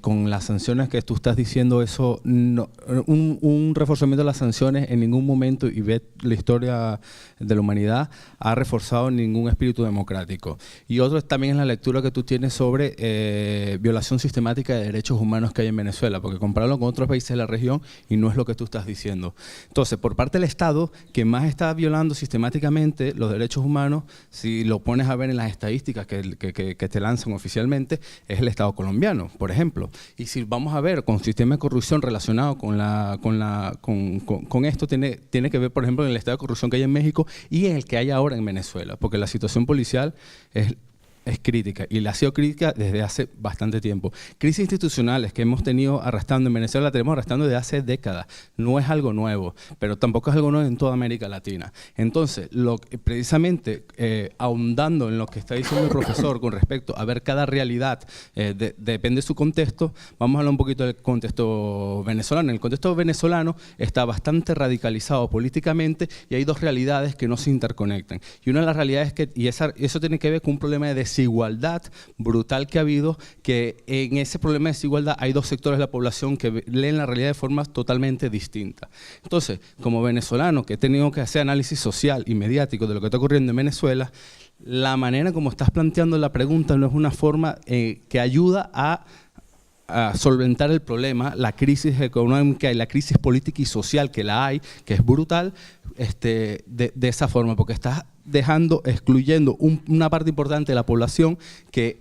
con las sanciones que tú estás diciendo, eso, no, un reforzamiento de las sanciones en ningún momento, y ve la historia de la humanidad, ha reforzado ningún espíritu democrático. Y otro también es la lectura que tú tienes sobre violación sistemática de derechos humanos que hay en Venezuela, porque compararlo con otros países de la región y no es lo que tú estás diciendo. Entonces, por parte del Estado, que más está violando sistemáticamente los derechos humanos, si lo pones a ver en las estadísticas que te lanzan oficialmente, es el Estado colombiano, por ejemplo. Y si vamos a ver con sistema de corrupción relacionado con esto, tiene que ver, por ejemplo, en el estado de corrupción que hay en México y en el que hay ahora en Venezuela, porque la situación policial es crítica y la ha sido crítica desde hace bastante tiempo. Crisis institucionales que hemos tenido arrastrando en Venezuela, la tenemos arrastrando desde hace décadas. No es algo nuevo, pero tampoco es algo nuevo en toda América Latina. Entonces, precisamente ahondando en lo que está diciendo el profesor con respecto a ver cada realidad, depende de su contexto, vamos a hablar un poquito del contexto venezolano. El contexto venezolano está bastante radicalizado políticamente y hay dos realidades que no se interconectan. Y una de las realidades eso tiene que ver con un problema de desigualdad brutal que ha habido, que en ese problema de desigualdad hay dos sectores de la población que leen la realidad de formas totalmente distintas. Entonces, como venezolano que he tenido que hacer análisis social y mediático de lo que está ocurriendo en Venezuela, la manera como estás planteando la pregunta no es una forma que ayuda a solventar el problema, la crisis económica y la crisis política y social que la hay, que es brutal, de esa forma, porque estás excluyendo una parte importante de la población que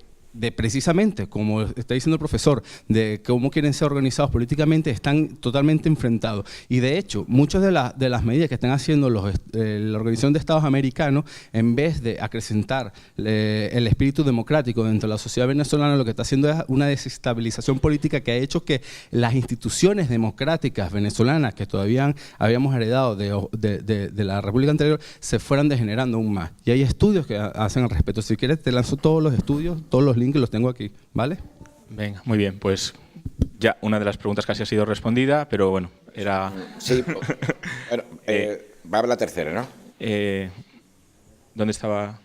precisamente, como está diciendo el profesor, de cómo quieren ser organizados políticamente, están totalmente enfrentados. Y de hecho, muchas de las medidas que están haciendo la Organización de Estados Americanos, en vez de acrecentar el espíritu democrático dentro de la sociedad venezolana, lo que está haciendo es una desestabilización política que ha hecho que las instituciones democráticas venezolanas, que todavía habíamos heredado de la República anterior, se fueran degenerando aún más. Y hay estudios que hacen al respecto. Si quieres, te lanzo todos los estudios, todos los links los tengo aquí, ¿vale? Venga, muy bien, pues ya una de las preguntas casi ha sido respondida, pero bueno, era... Sí, bueno, va a la tercera, ¿no? ¿Dónde estaba?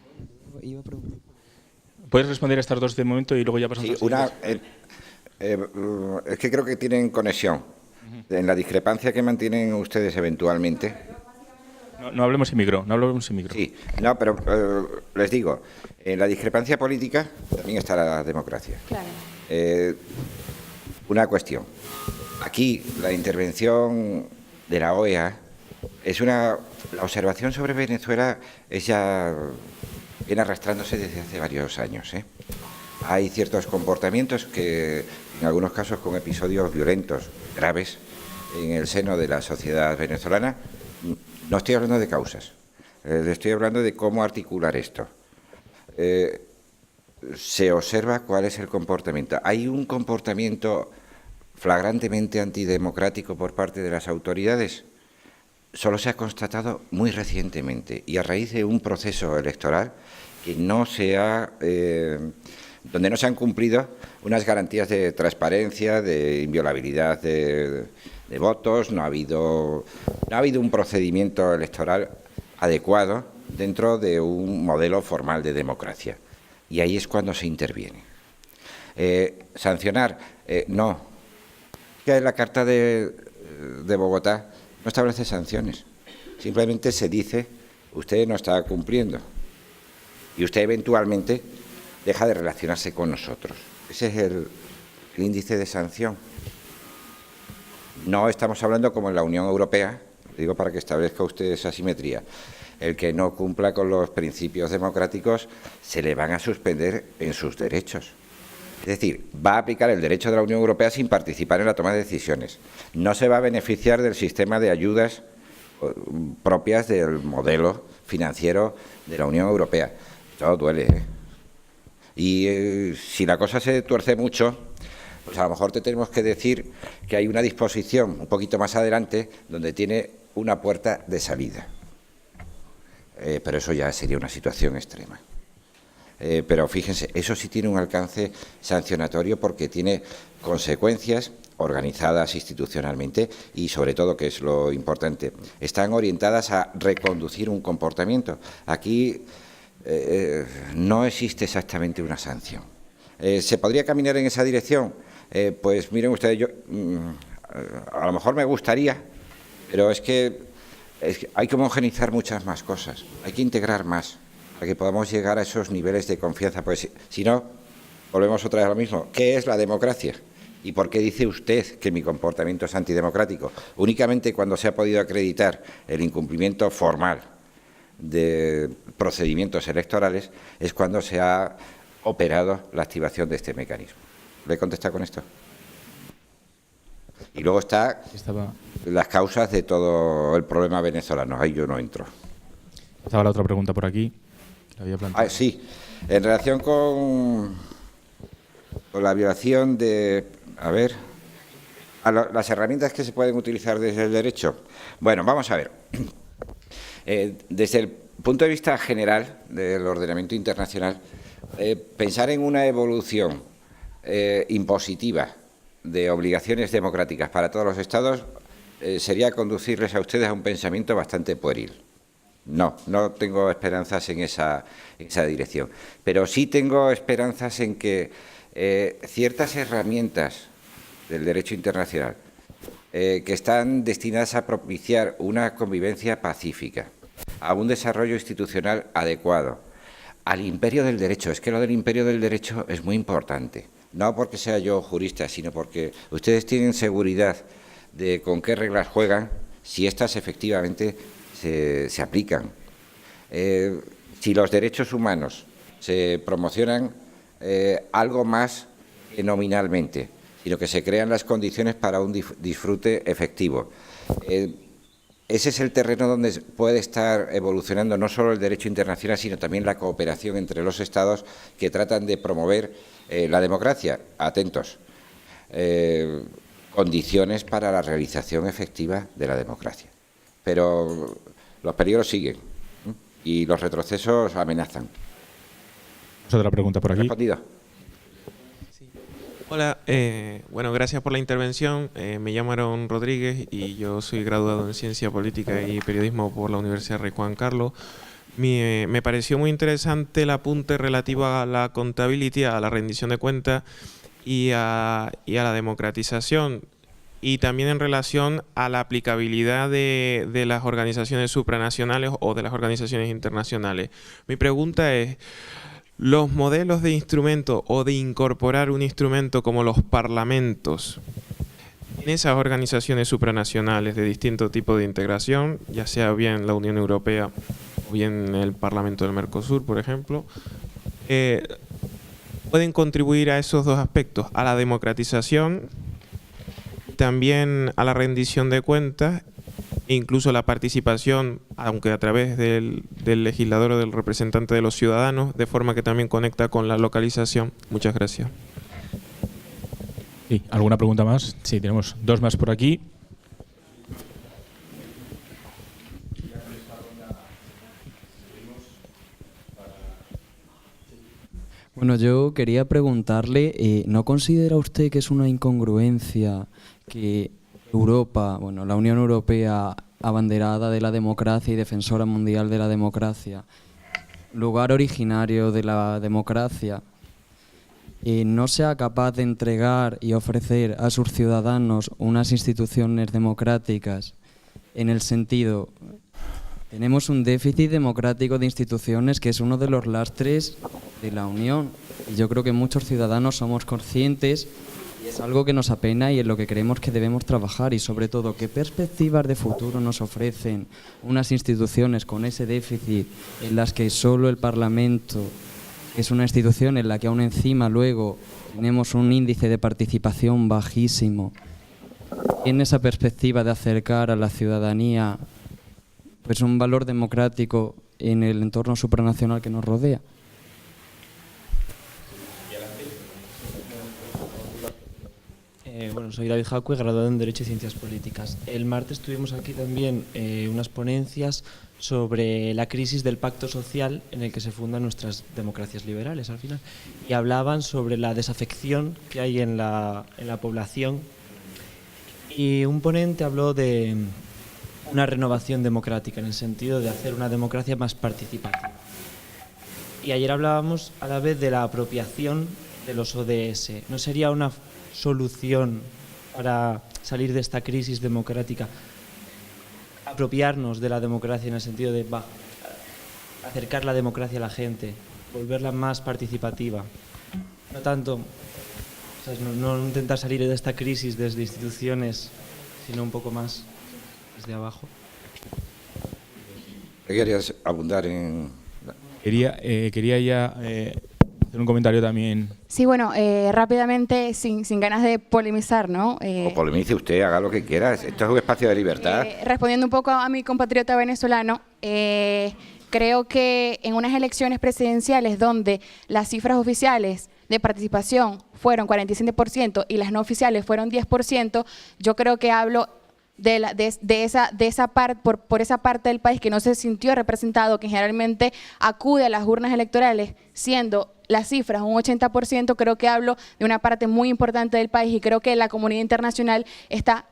¿Puedes responder a estas dos de momento y luego ya pasamos? Sí, es que creo que tienen conexión. En la discrepancia que mantienen ustedes eventualmente... No hablemos sin micro, no hablemos sin micro. Sí, no, pero les digo, en la discrepancia política también está la democracia. Claro. Una cuestión. Aquí la intervención de la OEA es la observación sobre Venezuela viene arrastrándose desde hace varios años. Hay ciertos comportamientos que, en algunos casos, con episodios violentos, graves, en el seno de la sociedad venezolana. No estoy hablando de causas, estoy hablando de cómo articular esto. Se observa cuál es el comportamiento. Hay un comportamiento flagrantemente antidemocrático por parte de las autoridades. Solo se ha constatado muy recientemente y a raíz de un proceso electoral que no se ha donde no se han cumplido unas garantías de transparencia, de inviolabilidad de votos, no ha habido un procedimiento electoral adecuado dentro de un modelo formal de democracia. Y ahí es cuando se interviene. Sancionar, no. Que la Carta de Bogotá no establece sanciones. Simplemente se dice, usted no está cumpliendo. Y usted eventualmente deja de relacionarse con nosotros. Ese es el índice de sanción. No estamos hablando como en la Unión Europea, digo para que establezca usted esa simetría. El que no cumpla con los principios democráticos se le van a suspender en sus derechos. Es decir, va a aplicar el derecho de la Unión Europea sin participar en la toma de decisiones. No se va a beneficiar del sistema de ayudas propias del modelo financiero de la Unión Europea. Todo duele, ¿eh? Y si la cosa se tuerce mucho, pues a lo mejor te tenemos que decir que hay una disposición un poquito más adelante donde tiene una puerta de salida. Pero eso ya sería una situación extrema. Pero fíjense, eso sí tiene un alcance sancionatorio porque tiene consecuencias organizadas institucionalmente y, sobre todo, que es lo importante, están orientadas a reconducir un comportamiento. Aquí no existe exactamente una sanción. ¿Se podría caminar en esa dirección? Pues miren ustedes, yo a lo mejor me gustaría, pero es que hay que homogeneizar muchas más cosas, hay que integrar más para que podamos llegar a esos niveles de confianza, pues si no, volvemos otra vez a lo mismo. ¿Qué es la democracia? ¿Y por qué dice usted que mi comportamiento es antidemocrático? Únicamente cuando se ha podido acreditar el incumplimiento formal de procedimientos electorales es cuando se ha operado la activación de este mecanismo. ¿Le contesta con esto? Y luego están las causas de todo el problema venezolano. Ahí yo no entro. Estaba la otra pregunta por aquí. La había planteado. Sí, en relación con la violación de... A ver, las herramientas que se pueden utilizar desde el derecho. Bueno, vamos a ver. Desde el punto de vista general del ordenamiento internacional, pensar en una evolución impositiva de obligaciones democráticas para todos los Estados sería conducirles a ustedes a un pensamiento bastante pueril. No tengo esperanzas en esa dirección. Pero sí tengo esperanzas en que ciertas herramientas del derecho internacional que están destinadas a propiciar una convivencia pacífica, a un desarrollo institucional adecuado, al imperio del derecho. Es que lo del imperio del derecho es muy importante. No porque sea yo jurista, sino porque ustedes tienen seguridad de con qué reglas juegan si éstas efectivamente se aplican. Si los derechos humanos se promocionan algo más que nominalmente, sino que se crean las condiciones para un disfrute efectivo. Ese es el terreno donde puede estar evolucionando no solo el derecho internacional, sino también la cooperación entre los Estados que tratan de promover la democracia. Atentos. Condiciones para la realización efectiva de la democracia. Pero los peligros siguen y los retrocesos amenazan. Otra pregunta por aquí. ¿Respondido? Sí. Hola, bueno, gracias por la intervención. Me llamo Aaron Rodríguez y yo soy graduado en Ciencia Política y Periodismo por la Universidad Rey Juan Carlos. Me pareció muy interesante el apunte relativo a la accountability, a la rendición de cuentas y a la democratización, y también en relación a la aplicabilidad de las organizaciones supranacionales o de las organizaciones internacionales. Mi pregunta es, los modelos de instrumento o de incorporar un instrumento como los parlamentos en esas organizaciones supranacionales de distinto tipo de integración, ya sea bien la Unión Europea o bien el Parlamento del Mercosur, por ejemplo, pueden contribuir a esos dos aspectos, a la democratización, también a la rendición de cuentas e incluso la participación, aunque a través del legislador o del representante de los ciudadanos, de forma que también conecta con la localización. Muchas gracias. Sí, ¿alguna pregunta más? Sí, tenemos dos más por aquí. Bueno, Bueno, yo quería preguntarle, ¿no considera usted que es una incongruencia que Europa, bueno, la Unión Europea, abanderada de la democracia y defensora mundial de la democracia, lugar originario de la democracia, no sea capaz de entregar y ofrecer a sus ciudadanos unas instituciones democráticas en el sentido... Tenemos un déficit democrático de instituciones que es uno de los lastres de la Unión. Y yo creo que muchos ciudadanos somos conscientes y es algo que nos apena y en lo que creemos que debemos trabajar. Y sobre todo, ¿qué perspectivas de futuro nos ofrecen unas instituciones con ese déficit en las que solo el Parlamento, que es una institución en la que aún encima luego tenemos un índice de participación bajísimo, en esa perspectiva de acercar a la ciudadanía pues un valor democrático en el entorno supranacional que nos rodea? Bueno, soy David Jacue, graduado en Derecho y Ciencias Políticas. El martes tuvimos aquí también unas ponencias sobre la crisis del pacto social en el que se fundan nuestras democracias liberales al final. Y hablaban sobre la desafección que hay en la población. Y un ponente habló de una renovación democrática en el sentido de hacer una democracia más participativa. Y ayer hablábamos a la vez de la apropiación de los ODS. ¿No sería una solución para salir de esta crisis democrática apropiarnos de la democracia en el sentido de acercar la democracia a la gente, volverla más participativa? No tanto, ¿sabes? No intentar salir de esta crisis desde instituciones, sino un poco más desde abajo. ¿Querías abundar en...? Quería ya hacer un comentario también. Sí, bueno, rápidamente, sin ganas de polemizar, ¿no? O polemice usted, haga lo que quiera. Esto es un espacio de libertad. Respondiendo un poco a mi compatriota venezolano, creo que en unas elecciones presidenciales donde las cifras oficiales de participación fueron 47% y las no oficiales fueron 10%, yo creo que hablo de esa parte, por esa parte del país que no se sintió representado, que generalmente acude a las urnas electorales, siendo las cifras un 80%, creo que hablo de una parte muy importante del país y creo que la comunidad internacional está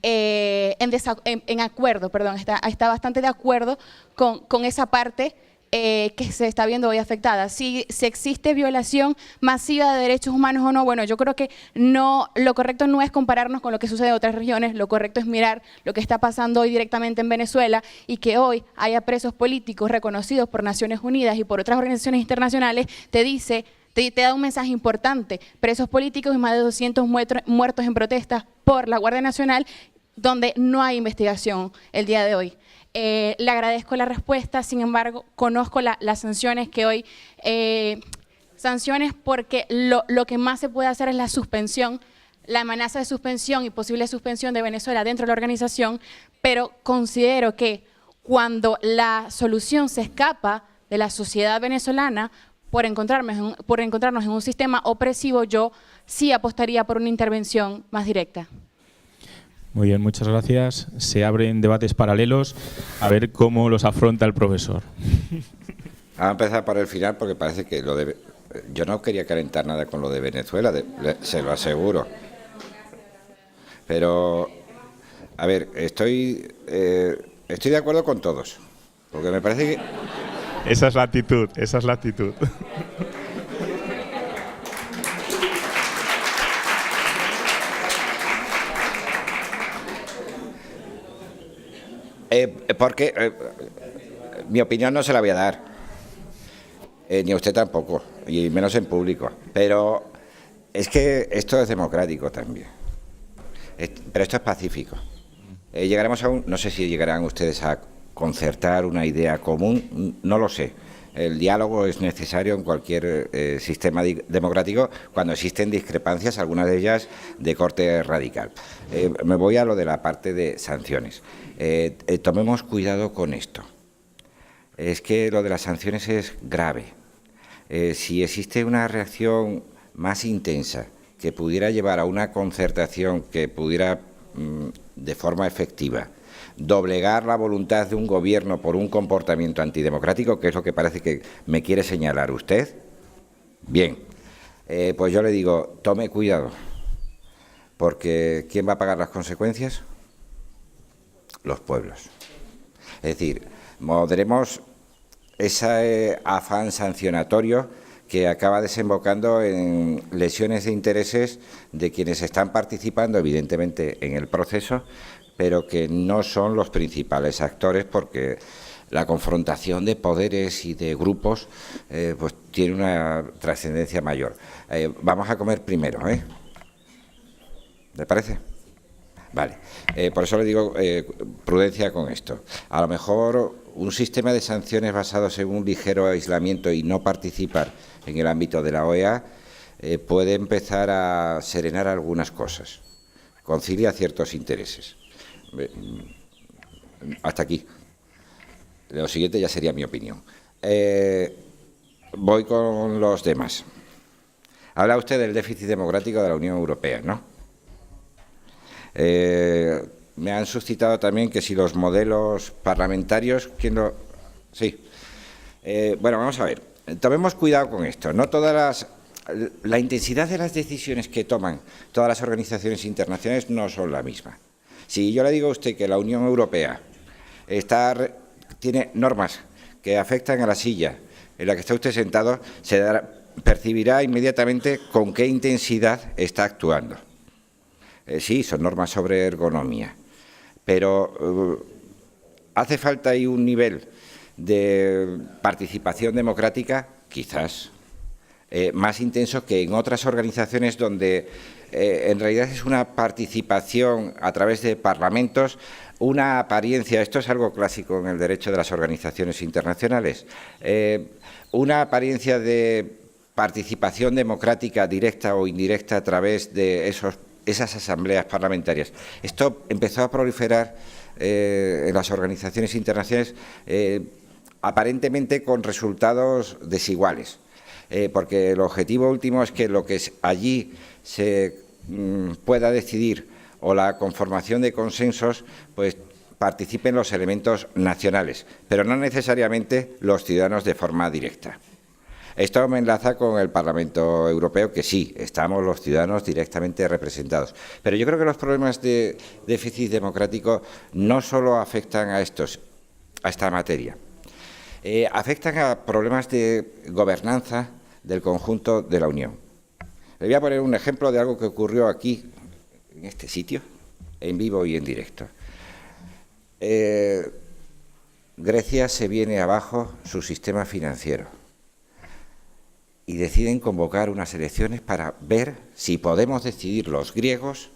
en acuerdo, perdón, está bastante de acuerdo con esa parte que se está viendo hoy afectada. Si existe violación masiva de derechos humanos o no, bueno, yo creo que no, lo correcto no es compararnos con lo que sucede en otras regiones, lo correcto es mirar lo que está pasando hoy directamente en Venezuela y que hoy haya presos políticos reconocidos por Naciones Unidas y por otras organizaciones internacionales, te da un mensaje importante. Presos políticos y más de 200 muertos en protestas por la Guardia Nacional, donde no hay investigación el día de hoy. Le agradezco la respuesta, sin embargo, conozco las sanciones que hoy, sanciones porque lo que más se puede hacer es la suspensión, la amenaza de suspensión y posible suspensión de Venezuela dentro de la organización, pero considero que cuando la solución se escapa de la sociedad venezolana por encontrarnos en un sistema opresivo, yo sí apostaría por una intervención más directa. Muy bien, muchas gracias. Se abren debates paralelos, a ver cómo los afronta el profesor. Vamos a empezar por el final porque parece que yo no quería calentar nada con lo de Venezuela, se lo aseguro. Pero, a ver, estoy de acuerdo con todos, porque me parece que... Esa es la actitud, esa es la actitud. Porque mi opinión no se la voy a dar, ni a usted tampoco, y menos en público, pero es que esto es democrático también, pero esto es pacífico. Llegaremos no sé si llegarán ustedes a concertar una idea común, no lo sé. El diálogo es necesario en cualquier sistema democrático cuando existen discrepancias, algunas de ellas de corte radical. Me voy a lo de la parte de sanciones. Tomemos cuidado con esto. Es que lo de las sanciones es grave. Si existe una reacción más intensa que pudiera llevar a una concertación que pudiera, de forma efectiva, doblegar la voluntad de un gobierno por un comportamiento antidemocrático, que es lo que parece que me quiere señalar usted, Bien, pues yo le digo, tome cuidado, porque ¿quién va a pagar las consecuencias? Los pueblos. Es decir, moderemos ese afán sancionatorio que acaba desembocando en lesiones de intereses de quienes están participando, evidentemente, en el proceso, pero que no son los principales actores, porque la confrontación de poderes y de grupos pues tiene una trascendencia mayor. Vamos a comer primero, ¿eh? ¿Le parece? Vale. Por eso le digo prudencia con esto. A lo mejor un sistema de sanciones basados en un ligero aislamiento y no participar en el ámbito de la OEA puede empezar a serenar algunas cosas, concilia ciertos intereses. Hasta aquí. Lo siguiente ya sería mi opinión. Voy con los demás. Habla usted del déficit democrático de la Unión Europea, ¿no? Me han suscitado también que si los modelos parlamentarios... ¿Quién lo...? Sí. Bueno, vamos a ver. Tomemos cuidado con esto. No todas la intensidad de las decisiones que toman todas las organizaciones internacionales no son la misma. Si yo le digo a usted que la Unión Europea tiene normas que afectan a la silla en la que está usted sentado, percibirá inmediatamente con qué intensidad está actuando. Sí, son normas sobre ergonomía, pero ¿hace falta ahí un nivel de participación democrática? Quizás más intenso que en otras organizaciones donde en realidad es una participación a través de parlamentos, una apariencia, esto es algo clásico en el derecho de las organizaciones internacionales, una apariencia de participación democrática directa o indirecta a través de esas asambleas parlamentarias. Esto empezó a proliferar en las organizaciones internacionales aparentemente con resultados desiguales, porque el objetivo último es que lo que allí se pueda decidir o la conformación de consensos, pues participen los elementos nacionales, pero no necesariamente los ciudadanos de forma directa. Esto me enlaza con el Parlamento Europeo, que sí, estamos los ciudadanos directamente representados. Pero yo creo que los problemas de déficit democrático no solo afectan a esta materia, afectan a problemas de gobernanza del conjunto de la Unión. Le voy a poner un ejemplo de algo que ocurrió aquí, en este sitio, en vivo y en directo. Grecia se viene abajo su sistema financiero y deciden convocar unas elecciones para ver si podemos decidir los griegos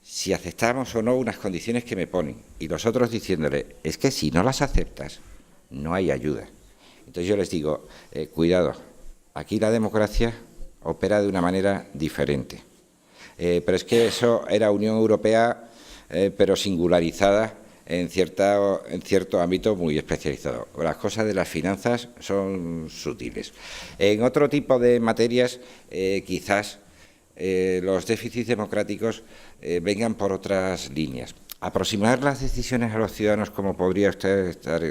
si aceptamos o no unas condiciones que me ponen. Y los otros diciéndole, es que si no las aceptas, no hay ayuda. Entonces yo les digo, cuidado, aquí la democracia opera de una manera diferente. Pero es que eso era Unión Europea, pero singularizada en cierto ámbito muy especializado. Las cosas de las finanzas son sutiles. En otro tipo de materias, quizás los déficits democráticos vengan por otras líneas. Aproximar las decisiones a los ciudadanos, como podría usted estar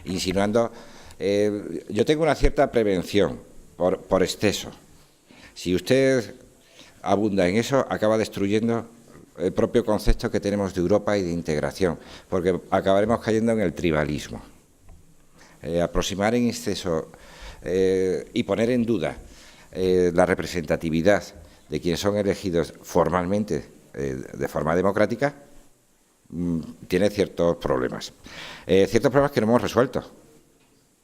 insinuando, yo tengo una cierta prevención por exceso. Si usted abunda en eso, acaba destruyendo el propio concepto que tenemos de Europa y de integración, porque acabaremos cayendo en el tribalismo. Aproximar en exceso y poner en duda la representatividad de quienes son elegidos formalmente de forma democrática tiene ciertos problemas. Ciertos problemas que no hemos resuelto,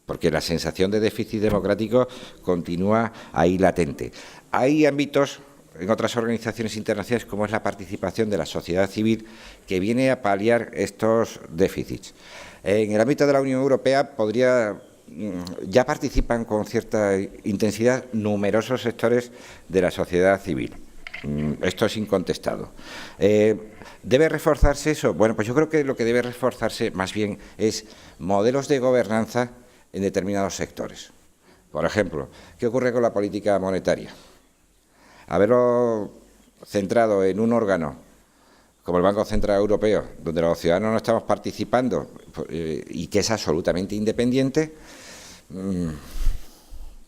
porque la sensación de déficit democrático continúa ahí latente. Hay ámbitos en otras organizaciones internacionales, como es la participación de la sociedad civil, que viene a paliar estos déficits. En el ámbito de la Unión Europea ya participan con cierta intensidad numerosos sectores de la sociedad civil. Esto es incontestado. ¿Debe reforzarse eso? Bueno, pues yo creo que lo que debe reforzarse más bien es modelos de gobernanza en determinados sectores. Por ejemplo, ¿qué ocurre con la política monetaria? Haberlo centrado en un órgano como el Banco Central Europeo, donde los ciudadanos no estamos participando y que es absolutamente independiente,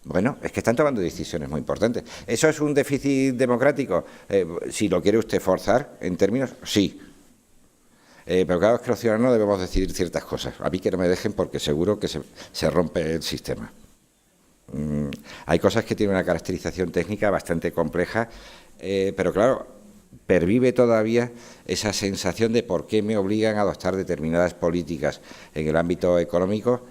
Bueno, es que están tomando decisiones muy importantes. ¿Eso es un déficit democrático? Si lo quiere usted forzar, en términos, sí. Pero claro, es que los ciudadanos debemos decidir ciertas cosas. A mí que no me dejen porque seguro que se rompe el sistema. Hay cosas que tienen una caracterización técnica bastante compleja, pero claro, pervive todavía esa sensación de por qué me obligan a adoptar determinadas políticas en el ámbito económico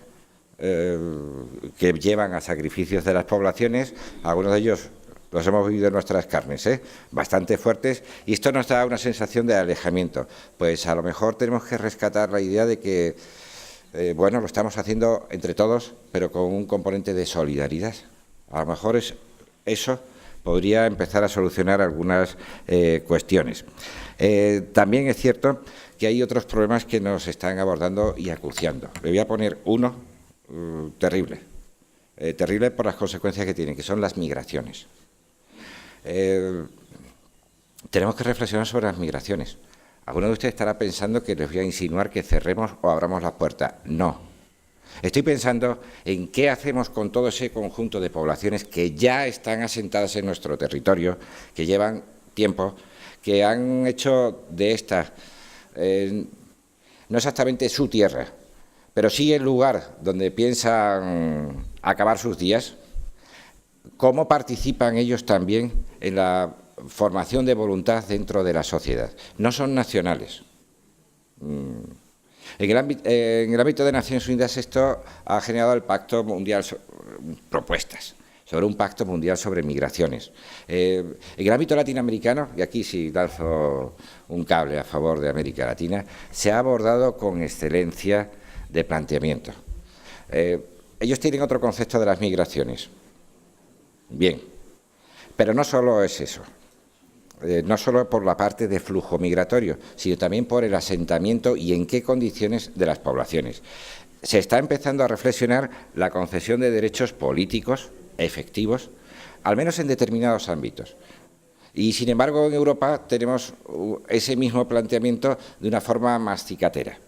que llevan a sacrificios de las poblaciones. Algunos de ellos los hemos vivido en nuestras carnes, bastante fuertes, y esto nos da una sensación de alejamiento. Pues a lo mejor tenemos que rescatar la idea de que, bueno, lo estamos haciendo entre todos, pero con un componente de solidaridad. A lo mejor eso podría empezar a solucionar algunas cuestiones. También es cierto que hay otros problemas que nos están abordando y acuciando. Le voy a poner uno terrible, terrible por las consecuencias que tiene, que son las migraciones. Tenemos que reflexionar sobre las migraciones. Alguno de ustedes estará pensando que les voy a insinuar que cerremos o abramos la puerta. No. Estoy pensando en qué hacemos con todo ese conjunto de poblaciones que ya están asentadas en nuestro territorio, que llevan tiempo, que han hecho de esta, no exactamente su tierra, pero sí el lugar donde piensan acabar sus días. ¿Cómo participan ellos también en la formación de voluntad dentro de la sociedad? No son nacionales. En el ámbito de Naciones Unidas esto ha generado el Pacto Mundial, propuestas sobre un Pacto Mundial sobre Migraciones. En el ámbito latinoamericano, y aquí sí lanzo un cable a favor de América Latina, se ha abordado con excelencia de planteamiento. Ellos tienen otro concepto de las migraciones. Bien, pero no solo es eso. No solo por la parte de flujo migratorio, sino también por el asentamiento y en qué condiciones de las poblaciones. Se está empezando a reflexionar la concesión de derechos políticos efectivos, al menos en determinados ámbitos. Y, sin embargo, en Europa tenemos ese mismo planteamiento de una forma más cicatera.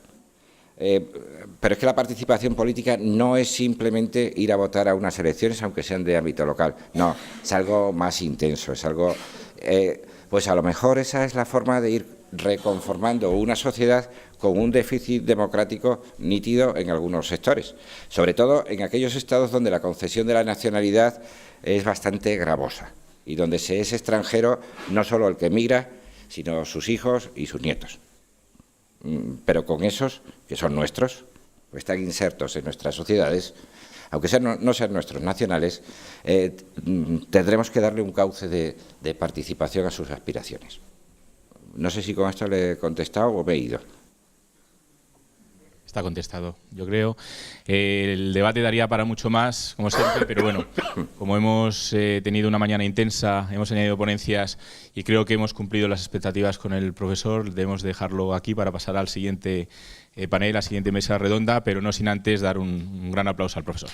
Pero es que la participación política no es simplemente ir a votar a unas elecciones, aunque sean de ámbito local. No, es algo más intenso, es algo... pues a lo mejor esa es la forma de ir reconformando una sociedad con un déficit democrático nítido en algunos sectores, sobre todo en aquellos estados donde la concesión de la nacionalidad es bastante gravosa y donde se es extranjero no solo el que migra, sino sus hijos y sus nietos. Pero con esos, que son nuestros, están insertos en nuestras sociedades, aunque no sean nuestros nacionales, tendremos que darle un cauce de participación a sus aspiraciones. No sé si con esto le he contestado o me he ido. Está contestado, yo creo. El debate daría para mucho más, como siempre, pero bueno, como hemos tenido una mañana intensa, hemos añadido ponencias y creo que hemos cumplido las expectativas con el profesor, debemos dejarlo aquí para pasar al siguiente panel, a la siguiente mesa redonda, pero no sin antes dar un gran aplauso al profesor.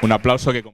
Un aplauso que...